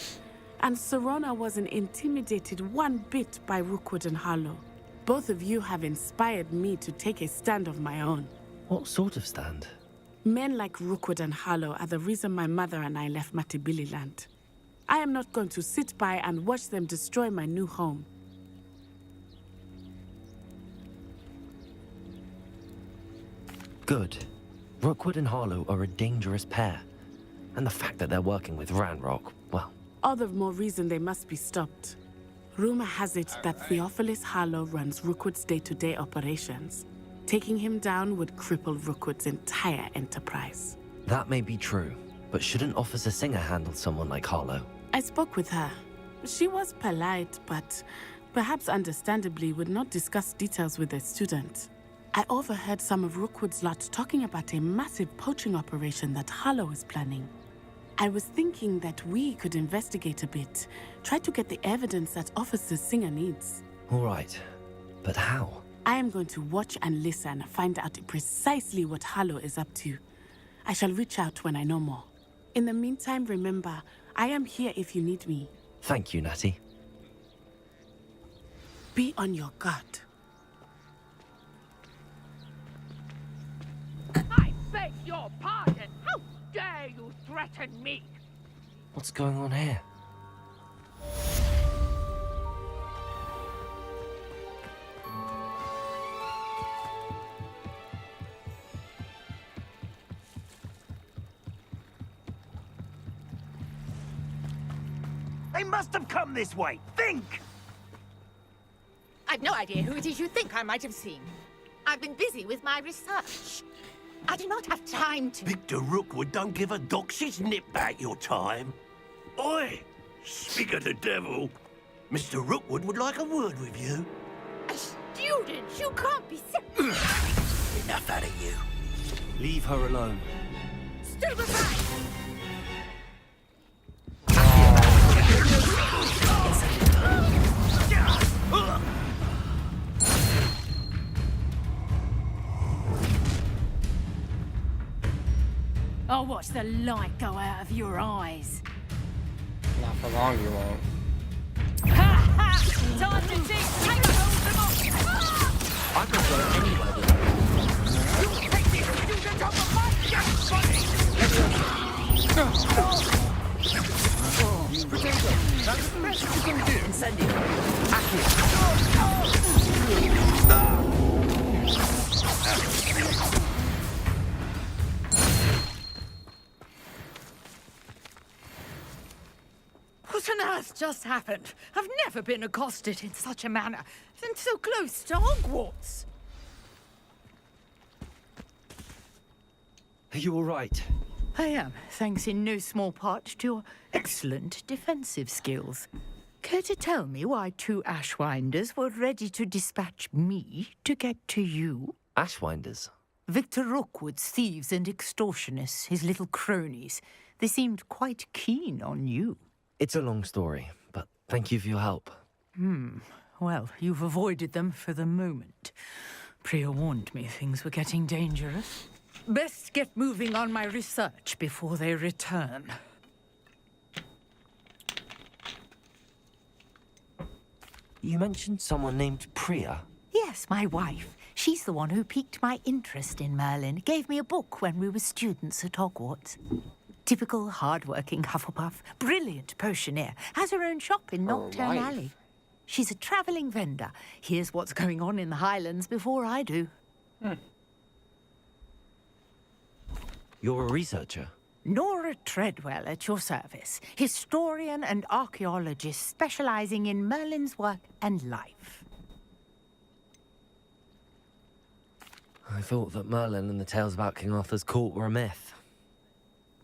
And Serona wasn't intimidated one bit by Rookwood and Harlow. Both of you have inspired me to take a stand of my own. What sort of stand? Men like Rookwood and Harlow are the reason my mother and I left Matabeleland. I am not going to sit by and watch them destroy my new home. Good. Rookwood and Harlow are a dangerous pair. And the fact that they're working with Ranrock, well... All the more reason they must be stopped. Rumor has it that Theophilus Harlow runs Rookwood's day-to-day operations. Taking him down would cripple Rookwood's entire enterprise. That may be true, but shouldn't Officer Singer handle someone like Harlow? I spoke with her. She was polite, but perhaps understandably would not discuss details with a student. I overheard some of Rookwood's lot talking about a massive poaching operation that Harlow is planning. I was thinking that we could investigate a bit, try to get the evidence that Officer Singer needs. All right, but how? I am going to watch and listen, find out precisely what Harlow is up to. I shall reach out when I know more. In the meantime, remember, I am here if you need me. Thank you, Natty. Be on your guard. I beg your pardon. How dare you threaten me? What's going on here? They must have come this way. Think! I've no idea who it is you think I might have seen. I've been busy with my research. I do not have time to... Victor Rookwood don't give a doxy's nip back your time. Oi! Speak of the devil. Mr. Rookwood would like a word with you. A student? You can't be... Enough out of you. Leave her alone. Stay aside! I'll watch the light go out of your eyes. Not for long, you won't. Ha ha! Time to take hold of them. I could go anywhere with her. You take this student off of my gas body! Potato, that's the best you can do. Incendio. What on earth just happened? I've never been accosted in such a manner, and so close to Hogwarts. Are you all right? I am, thanks in no small part to your excellent defensive skills. Care to tell me why 2 Ashwinders were ready to dispatch me to get to you? Ashwinders? Victor Rookwood's thieves and extortionists, his little cronies. They seemed quite keen on you. It's a long story, but thank you for your help. Well, you've avoided them for the moment. Priya warned me things were getting dangerous. Best get moving on my research before they return. You mentioned someone named Priya. Yes, my wife. She's the one who piqued my interest in Merlin. Gave me a book when we were students at Hogwarts. Typical hard-working Hufflepuff. Brilliant potioneer. Has her own shop in Knockturn Alley. She's a travelling vendor. Hears what's going on in the Highlands before I do. You're a researcher? Nora Treadwell at your service. Historian and archaeologist specialising in Merlin's work and life. I thought that Merlin and the tales about King Arthur's court were a myth.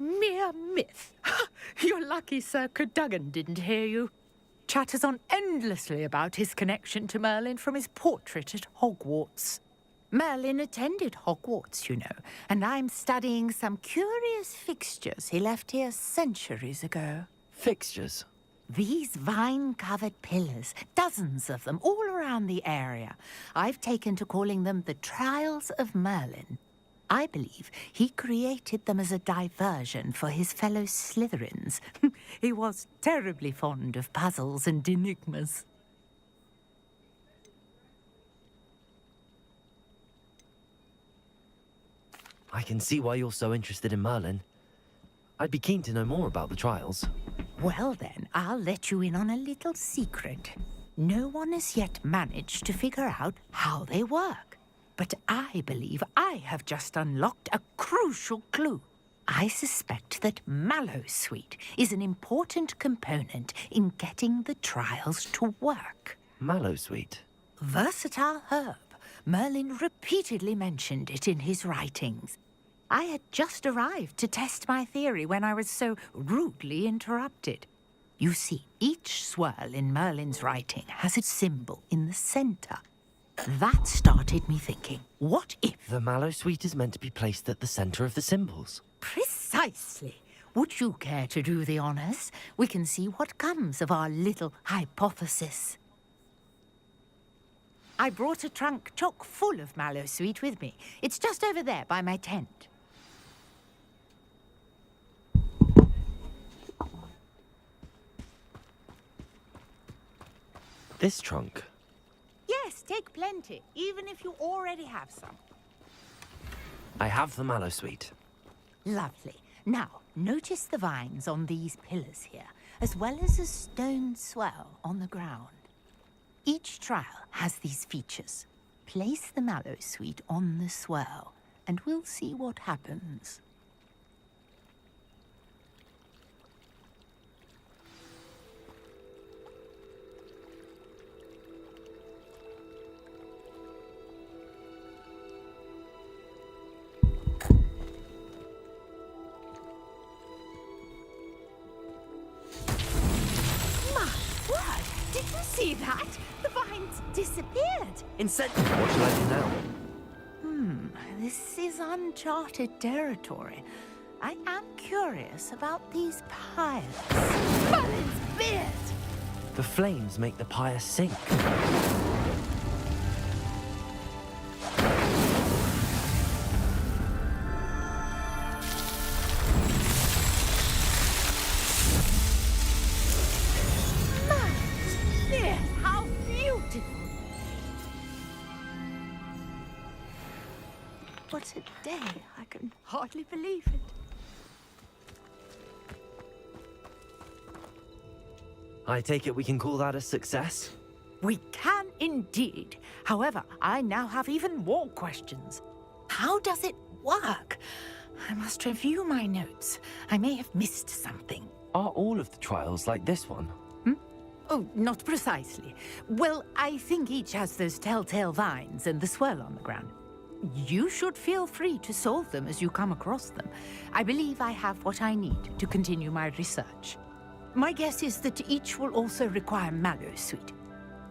Mere myth. You're lucky Sir Cadogan didn't hear you. Chatters on endlessly about his connection to Merlin from his portrait at Hogwarts. Merlin attended Hogwarts, you know, and I'm studying some curious fixtures he left here centuries ago. Fixtures? These vine-covered pillars, dozens of them, all around the area. I've taken to calling them the Trials of Merlin. I believe he created them as a diversion for his fellow Slytherins. He was terribly fond of puzzles and enigmas. I can see why you're so interested in Merlin. I'd be keen to know more about the trials. Well then, I'll let you in on a little secret. No one has yet managed to figure out how they work. But I believe I have just unlocked a crucial clue. I suspect that Mallowsweet is an important component in getting the trials to work. Mallowsweet? Versatile herb. Merlin repeatedly mentioned it in his writings. I had just arrived to test my theory when I was so rudely interrupted. You see, each swirl in Merlin's writing has a symbol in the center. That started me thinking, what if... The Mallowsweet is meant to be placed at the center of the symbols. Precisely. Would you care to do the honors? We can see what comes of our little hypothesis. I brought a trunk chock full of Mallowsweet with me. It's just over there by my tent. This trunk? Yes, take plenty, even if you already have some. I have the Mallowsweet. Lovely. Now, notice the vines on these pillars here, as well as a stone swell on the ground. Each trial has these features. Place the Mallowsweet on the swirl, and we'll see what happens. Did you see that? The vines disappeared. Instead, what shall I do now? This is uncharted territory. I am curious about these pyres. Merlin's beard! The flames make the pyre sink. How beautiful! What a day! I can hardly believe it. I take it we can call that a success? We can indeed. However, I now have even more questions. How does it work? I must review my notes. I may have missed something. Are all of the trials like this one? Oh, not precisely. Well, I think each has those telltale vines and the swirl on the ground. You should feel free to solve them as you come across them. I believe I have what I need to continue my research. My guess is that each will also require Mallow Suite,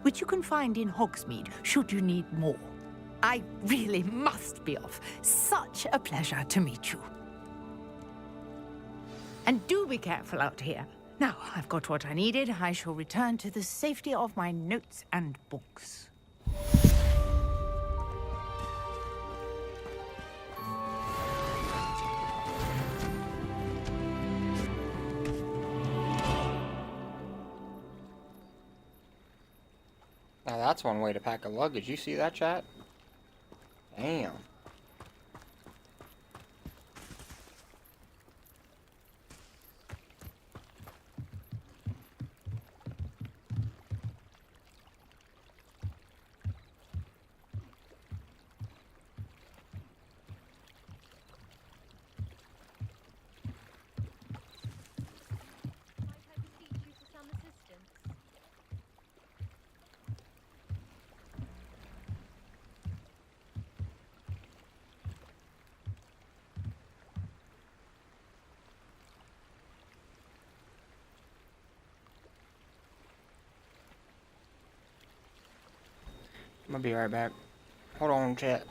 which you can find in Hogsmeade should you need more. I really must be off. Such a pleasure to meet you. And do be careful out here. Now, I've got what I needed. I shall return to the safety of my notes and books. Now that's one way to pack a luggage. You see that, chat? Damn. I'm gonna be right back. Hold on, chat.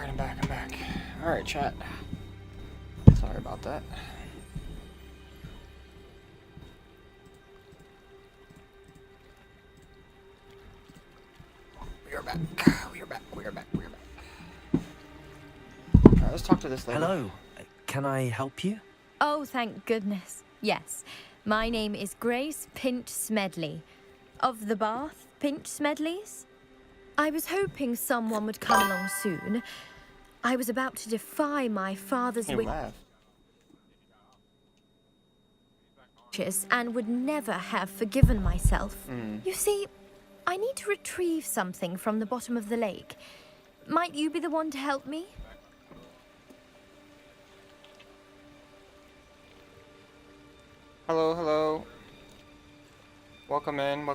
I'm back. Alright, chat. Sorry about that. We are back. Alright, let's talk to this lady. Hello. Can I help you? Oh, thank goodness. Yes. My name is Grace Pinch Smedley. Of the Bath Pinch Smedleys? I was hoping someone would come along soon. I was about to defy my father's wishes and would never have forgiven myself. You see, I need to retrieve something from the bottom of the lake. Might you be the one to help me? Hello. Welcome in.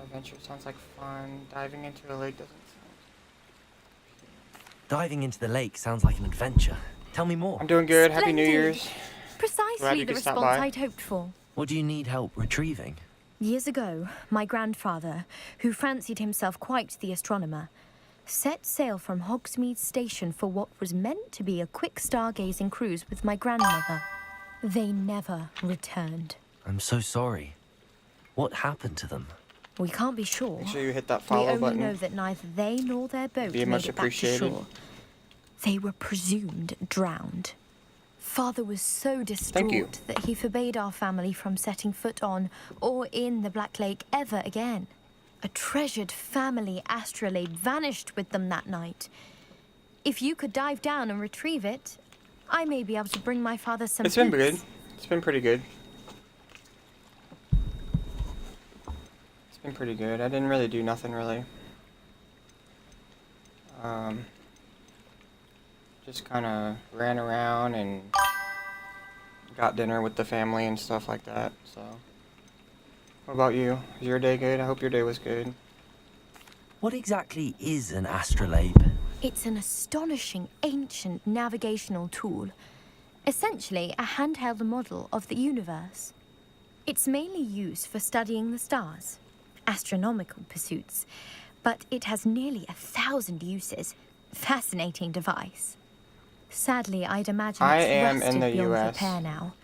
Adventure sounds like fun. Diving into a lake doesn't sound... Diving into the lake sounds like an adventure. Tell me more. I'm doing good. Happy Splendid. New Year's. Precisely the response I'd hoped for. What do you need help retrieving? Years ago, my grandfather, who fancied himself quite the astronomer, set sail from Hogsmeade Station for what was meant to be a quick stargazing cruise with my grandmother. They never returned. I'm so sorry. What happened to them? We can't be sure. Make sure you hit that follow button. We only button. know that neither they nor their boat Be made much it back to appreciated. shore. They were presumed drowned. Father was so distraught that he forbade our family from setting foot on or in the Black Lake ever again. A treasured family astrolabe vanished with them that night. If you could dive down and retrieve it, I may be able to bring my father some It's been peace. good. It's been pretty good. I didn't really do nothing really. Just kind of ran around and got dinner with the family and stuff like that, so. What about you? Is your day good? I hope your day was good. What exactly is an astrolabe? It's an astonishing ancient navigational tool. Essentially, a handheld model of the universe. It's mainly used for studying the stars, astronomical pursuits, but it has nearly 1,000 uses. Fascinating device. Sadly, I'd imagine I it's am rusted in the beyond US. repair now.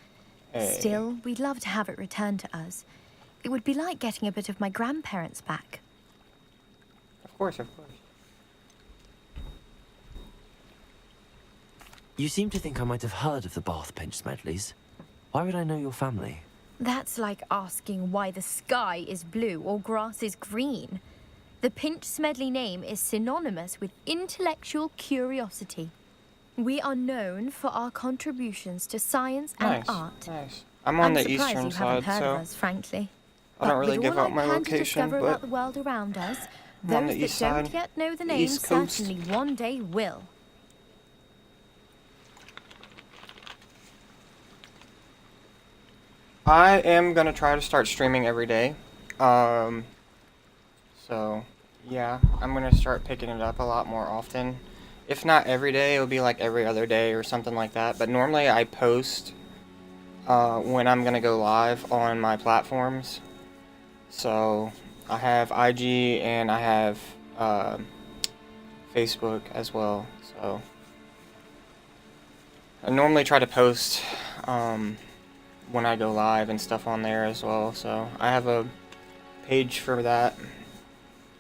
Hey. Still, we'd love to have it returned to us. It would be like getting a bit of my grandparents back. Of course. You seem to think I might have heard of the Bath Pinch Smedleys. Why would I know your family? That's like asking why the sky is blue or grass is green. The Pinch Smedley name is synonymous with intellectual curiosity. We are known for our contributions to science and art. Nice. I'm on the surprised eastern you haven't side, heard so of us, frankly. I don't really With give all out my I've had location, to discover but about the world around us, I'm on those the that east don't side, yet know the the name East Coast. certainly one day will. I am gonna try to start streaming every day. So yeah, I'm gonna start picking it up a lot more often. If not every day, it'll be like every other day or something like that. But normally I post when I'm gonna go live on my platforms. So I have IG and I have Facebook as well. So I normally try to post when I go live and stuff on there as well. So I have a page for that.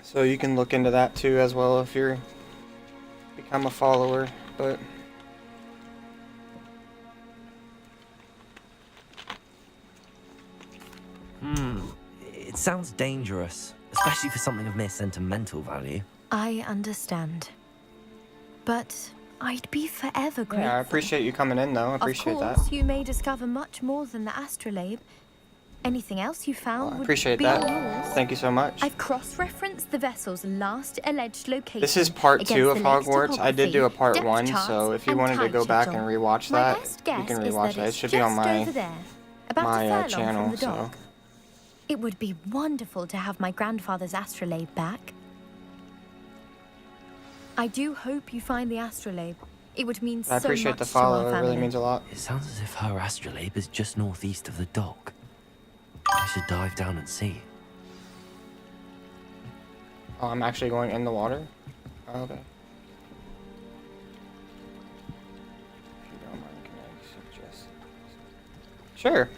So you can look into that too as well if you're become a follower. But It sounds dangerous, especially for something of mere sentimental value. I understand. But I'd be forever grateful. yeah, I appreciate you coming in though. I appreciate Of that. course, you may discover much more than the astrolabe. Anything else you found I would appreciate be that. all yours. Thank you so much. I've cross-referenced the vessel's last alleged location. This is part 2 of against the lake's Hogwarts. I did do a part topography, 1, depth so if you charts, wanted to and go time back and schedule. rewatch My that, best you guess can is rewatch that that. It it's should be on just my over there, about my a furlong channel. from the So dock. It would be wonderful to have my grandfather's astrolabe back. I do hope you find the astrolabe. It would mean so I much appreciate the to our follow. It family. really means a lot. It sounds as if her astrolabe is just northeast of the dock. I should dive down and see. Oh, I'm actually going in the water? Oh, okay. If you don't mind, can I suggest? Sure.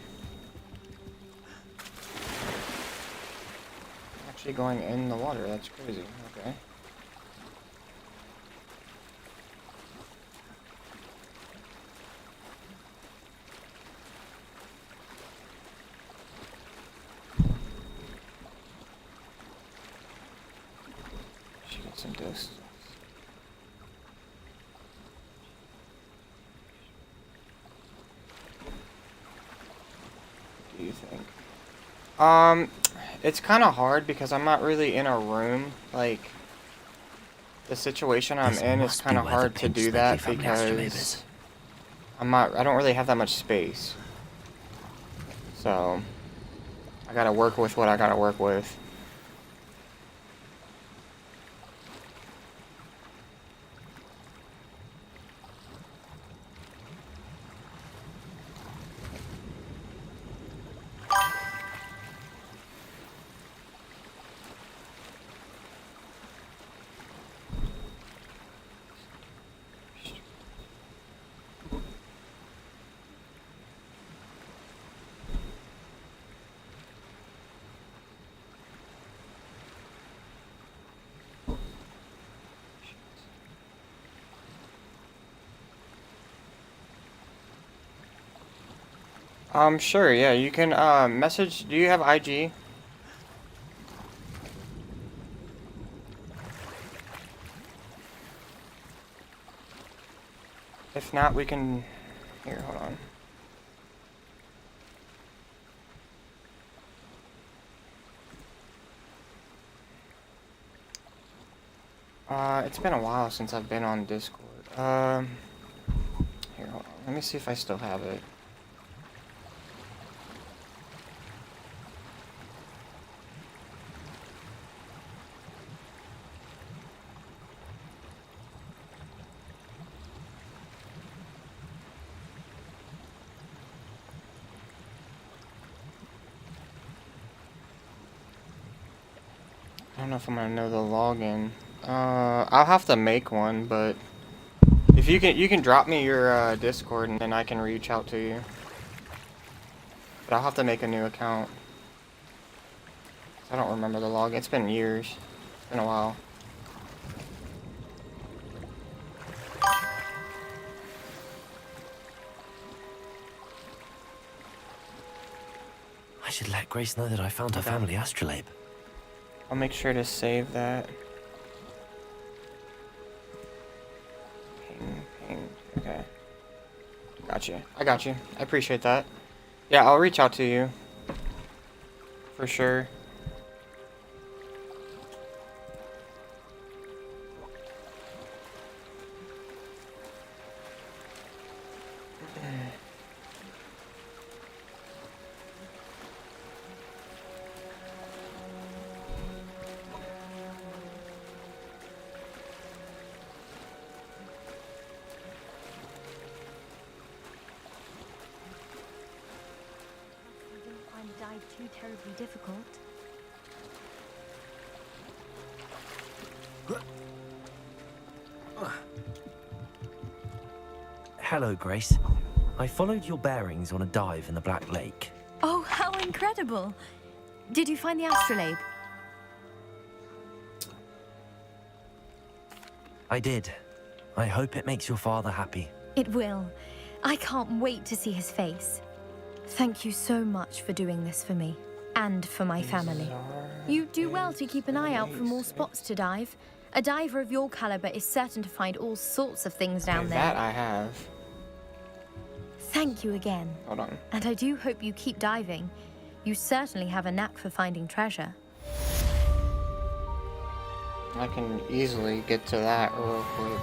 Actually going in the water, that's crazy. Okay. Should get some distance. What do you think? It's kind of hard because I'm not really in a room. Like, the situation I'm in is kind of hard to do that because I don't really have that much space. So, I gotta work with what I gotta work with. Sure, yeah, you can, message, do you have IG? If not, we can, here, hold on. It's been a while since I've been on Discord. Here, hold on, let me see if I still have it. I don't know if I'm gonna know the login. I'll have to make one, but if you can drop me your Discord and then I can reach out to you. But I'll have to make a new account. I don't remember the login. It's been years. It's been a while. I should let Grace know that I found her family astrolabe. I'll make sure to save that. Ping. Okay. Gotcha. I got you. I appreciate that. Yeah, I'll reach out to you. For sure. Too terribly difficult. Hello, Grace. I followed your bearings on a dive in the Black Lake. Oh, how incredible! Did you find the astrolabe? I did. I hope it makes your father happy. It will. I can't wait to see his face. Thank you so much for doing this for me, and for my family. You do well to keep an eye out for more spots to dive. A diver of your caliber is certain to find all sorts of things down there. That I have. Thank you again. Hold on. And I do hope you keep diving. You certainly have a knack for finding treasure. I can easily get to that real quick.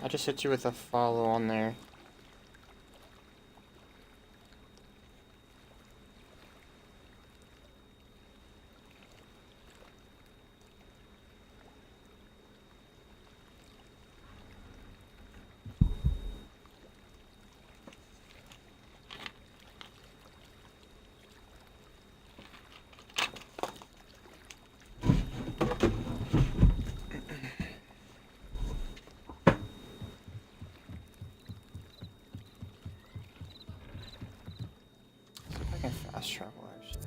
I just hit you with a follow on there. Fast travel, actually.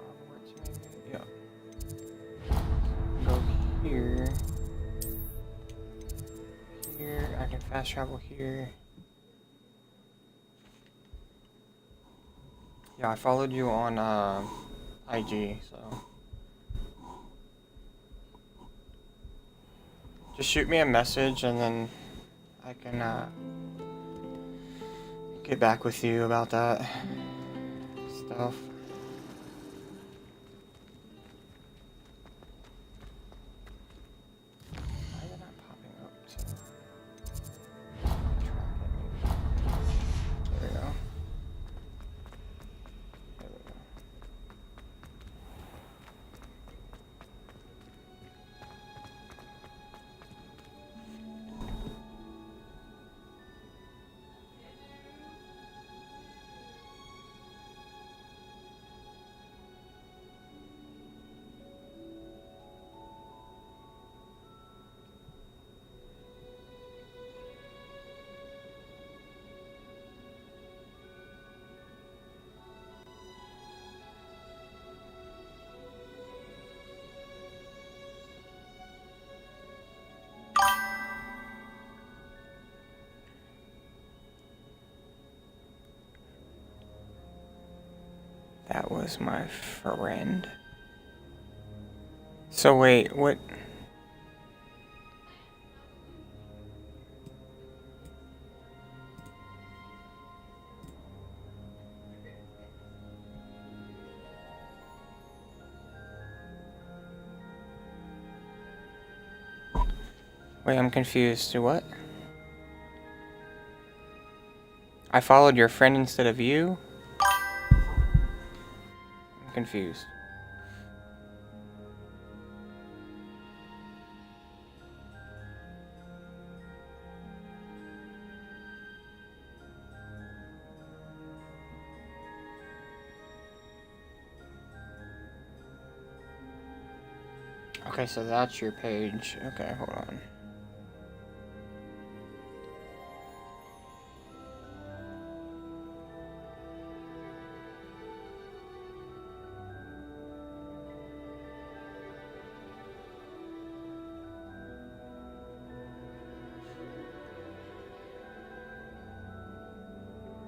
Hogwarts, maybe? Yeah. Go here. Here. I can fast travel here. Yeah, I followed you on IG, so. Just shoot me a message and then I can get back with you about that stuff. Why is it not popping up to track it? There we go. There we go. That was my friend. So wait, what? Wait, I'm confused. What? I followed your friend instead of you? I'm confused. Okay, so that's your page. Okay, hold on.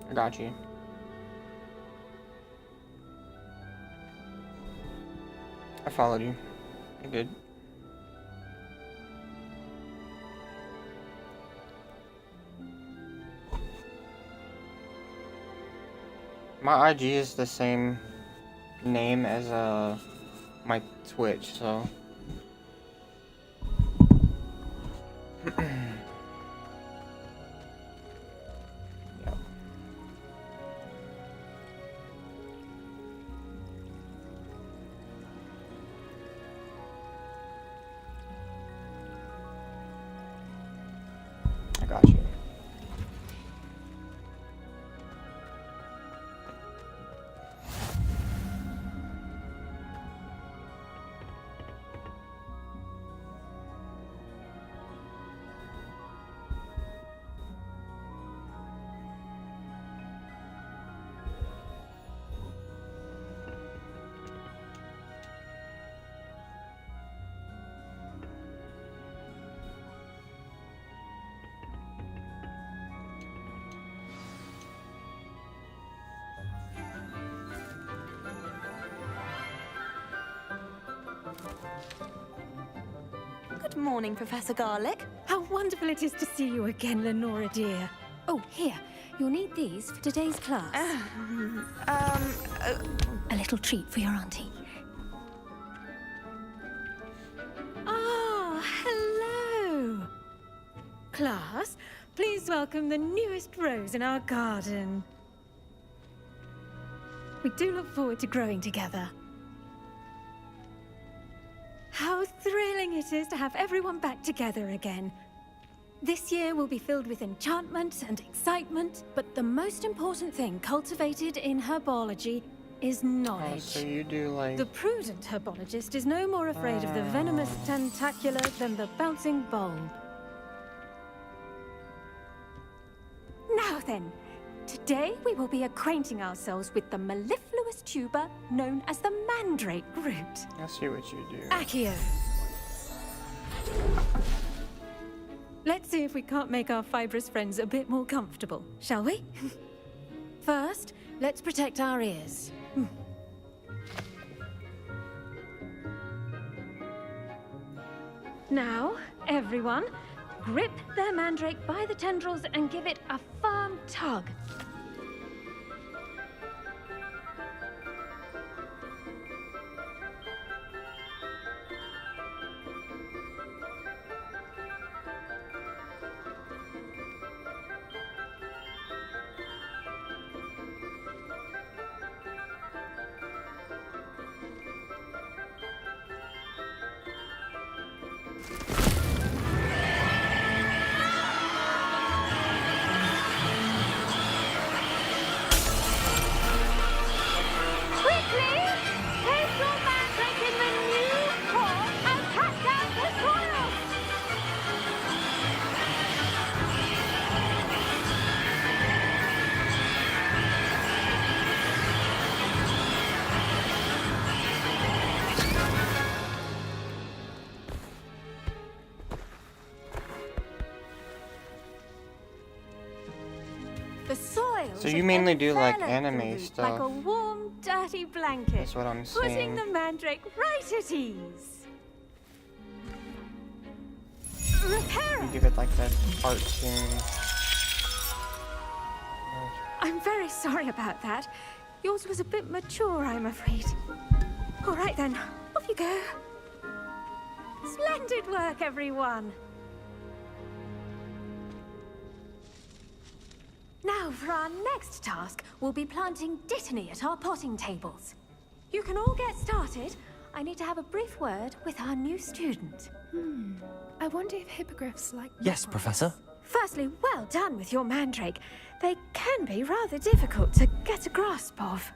I got you. I followed you. You're good. My IG is the same name as my Twitch, so. Yep. I got you. Good morning, Professor Garlick. How wonderful it is to see you again, Lenora dear. Oh, here. You'll need these for today's class. A little treat for your auntie. Ah, class, please welcome the newest rose in our garden. We do look forward to growing together. How thrilling it is to have everyone back together again. This year will be filled with enchantment and excitement, but the most important thing cultivated in herbology is knowledge. Oh, so you do like... The prudent herbologist is no more afraid of the venomous tentacular than the bouncing bulb. Now then, today we will be acquainting ourselves with the mellifluous tuber known as the mandrake root. I see what you do. Accio. Let's see if we can't make our fibrous friends a bit more comfortable, shall we? First, let's protect our ears. Now, everyone, grip their mandrake by the tendrils and give it a firm tug. The soil. So you mainly do like anime like stuff. a warm, dirty blanket. That's what I'm Putting seeing. the mandrake right at ease. Repair. You give it like that cartoon. I'm very sorry about that. Yours was a bit mature, I'm afraid. All right then, off you go. Splendid work, everyone. Now, for our next task, we'll be planting dittany at our potting tables. You can all get started. I need to have a brief word with our new student. I wonder if hippogriffs like... Yes, Professor. Firstly, well done with your mandrake. They can be rather difficult to get a grasp of.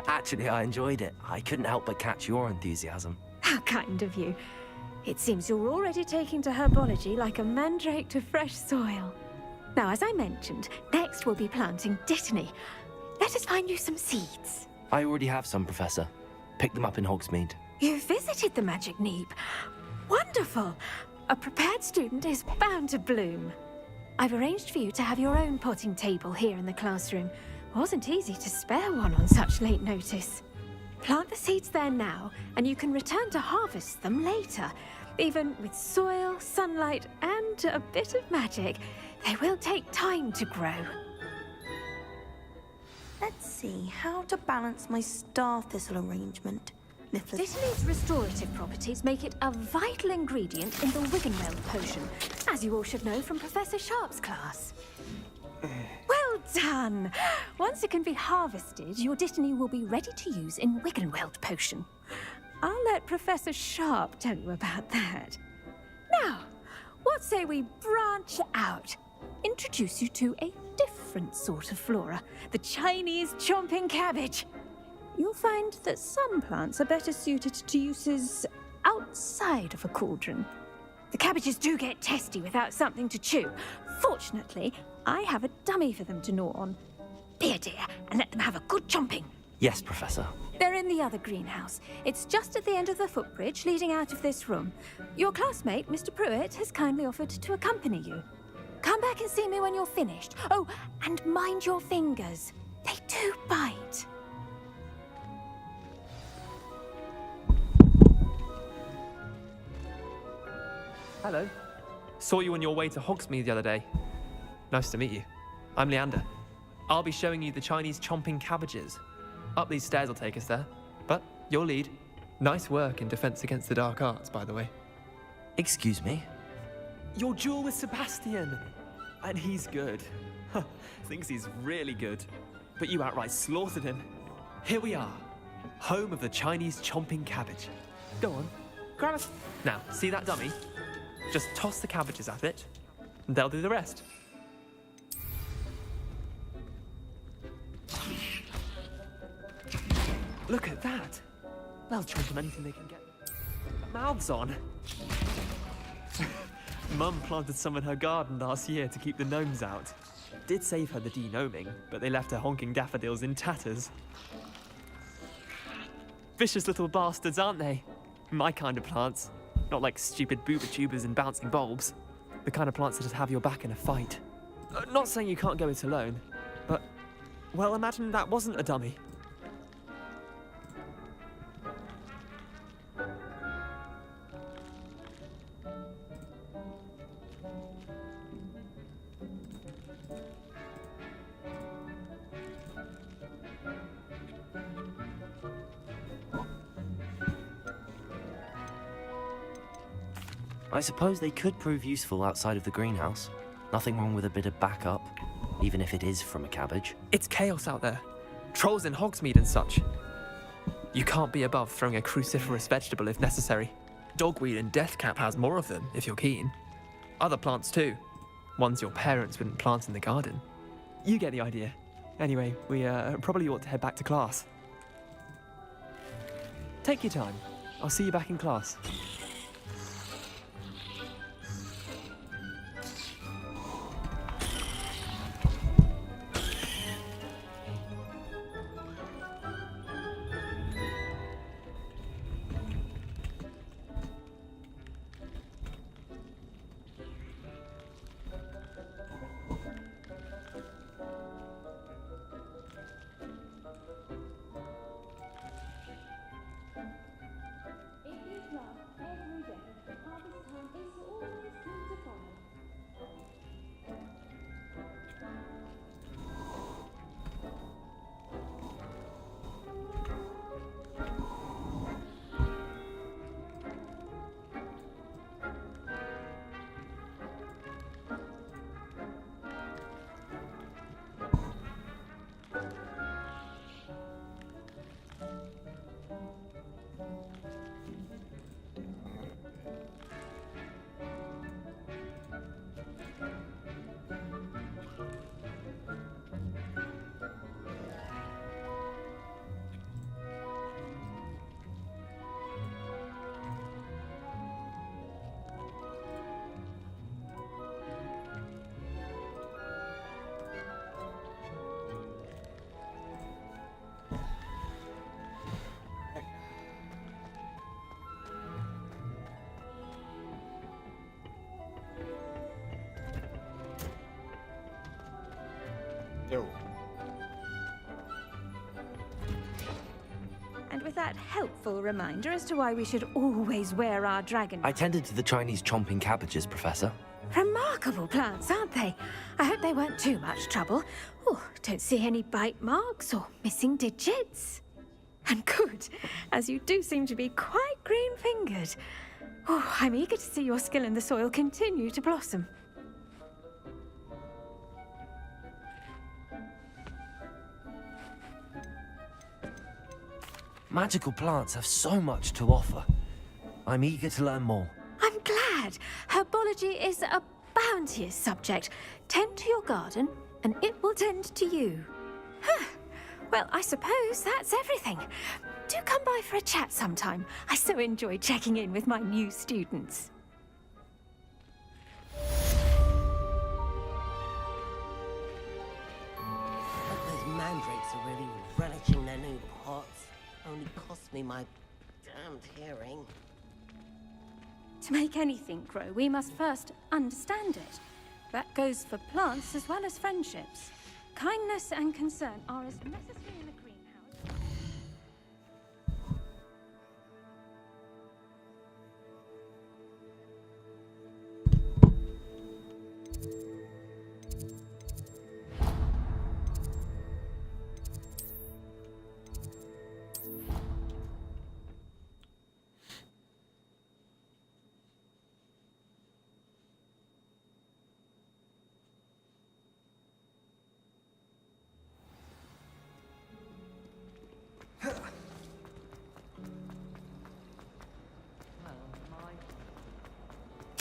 Actually, I enjoyed it. I couldn't help but catch your enthusiasm. How kind of you. It seems you're already taking to herbology like a mandrake to fresh soil. Now, as I mentioned, next we'll be planting dittany. Let us find you some seeds. I already have some, Professor. Pick them up in Hogsmeade. You visited the Magic Neep. Wonderful. A prepared student is bound to bloom. I've arranged for you to have your own potting table here in the classroom. Wasn't easy to spare one on such late notice. Plant the seeds there now, and you can return to harvest them later. Even with soil, sunlight, and a bit of magic, they will take time to grow. Let's see how to balance my star thistle arrangement. Dittany's restorative properties make it a vital ingredient in the Wiggenweld potion, as you all should know from Professor Sharp's class. Well done! Once it can be harvested, your dittany will be ready to use in Wiggenweld potion. I'll let Professor Sharp tell you about that. Now, what say we branch out? Introduce you to a different sort of flora, the Chinese chomping cabbage. You'll find that some plants are better suited to uses outside of a cauldron. The cabbages do get testy without something to chew. Fortunately, I have a dummy for them to gnaw on. Be a dear and let them have a good chomping. Yes, Professor. They're in the other greenhouse. It's just at the end of the footbridge leading out of this room. Your classmate, Mr. Pruitt, has kindly offered to accompany you. Come back and see me when you're finished. Oh, and mind your fingers. They do bite. Hello. Saw you on your way to Hogsmeade the other day. Nice to meet you. I'm Leander. I'll be showing you the Chinese chomping cabbages. Up these stairs will take us there. But your lead. Nice work in Defense Against the Dark Arts, by the way. Excuse me? Your duel with Sebastian. And he's good. Thinks he's really good. But you outright slaughtered him. Here we are. Home of the Chinese chomping cabbage. Go on. Grab us. Now, see that dummy? Just toss the cabbages at it, and they'll do the rest. Look at that! They'll chomp on anything they can get mouths on. Mum planted some in her garden last year to keep the gnomes out. Did save her the de-gnoming, but they left her honking daffodils in tatters. Vicious little bastards, aren't they? My kind of plants. Not like stupid booba tubers and bouncing bulbs. The kind of plants that just have your back in a fight. Not saying you can't go it alone, but, well, imagine that wasn't a dummy. I suppose they could prove useful outside of the greenhouse. Nothing wrong with a bit of backup, even if it is from a cabbage. It's chaos out there. Trolls in Hogsmeade and such. You can't be above throwing a cruciferous vegetable if necessary. Dogweed and deathcap has more of them, if you're keen. Other plants too. Ones your parents wouldn't plant in the garden. You get the idea. Anyway, we probably ought to head back to class. Take your time. I'll see you back in class. Yo. And with that helpful reminder as to why we should always wear our dragon... I tended to the Chinese chomping cabbages, Professor. Remarkable plants, aren't they? I hope they weren't too much trouble. Oh, don't see any bite marks or missing digits. And good, as you do seem to be quite green-fingered. Oh, I'm eager to see your skill in the soil continue to blossom. Magical plants have so much to offer. I'm eager to learn more. I'm glad. Herbology is a bounteous subject. Tend to your garden, and it will tend to you. Huh. Well, I suppose that's everything. Do come by for a chat sometime. I so enjoy checking in with my new students. There's mandrakes are really relishing their new pots. Only cost me my damned hearing. To make anything grow, we must first understand it. That goes for plants as well as friendships. Kindness and concern are as necessary in a greenhouse.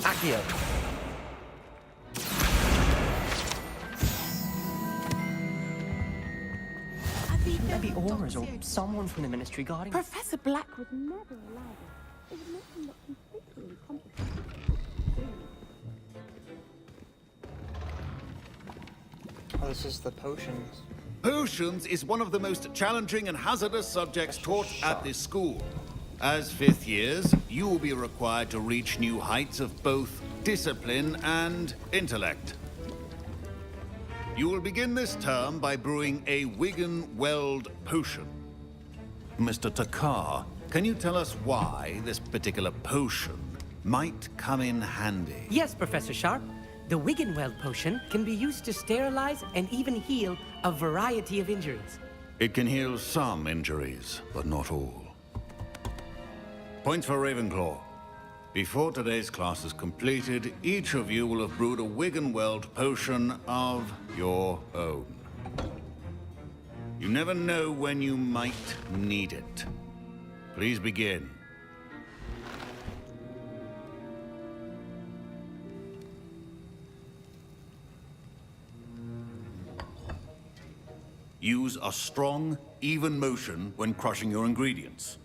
Accio. Maybe Auras or someone from the Ministry guarding. Professor Black Would never allow this. It would make him look completely incompetent. Oh, this is the potions. Potions is one of the most challenging and hazardous subjects taught at this school. As fifth years, you will be required to reach new heights of both discipline and intellect. You will begin this term by brewing a Wigan-Weld potion. Mr. Takar, can you tell us why this particular potion might come in handy? Yes, Professor Sharp. The Wiggenweld potion can be used to sterilize and even heal a variety of injuries. It can heal some injuries, but not all. Points for Ravenclaw. Before today's class is completed, each of you will have brewed a Wiggenweld potion of your own. You never know when you might need it. Please begin. Use a strong, even motion when crushing your ingredients.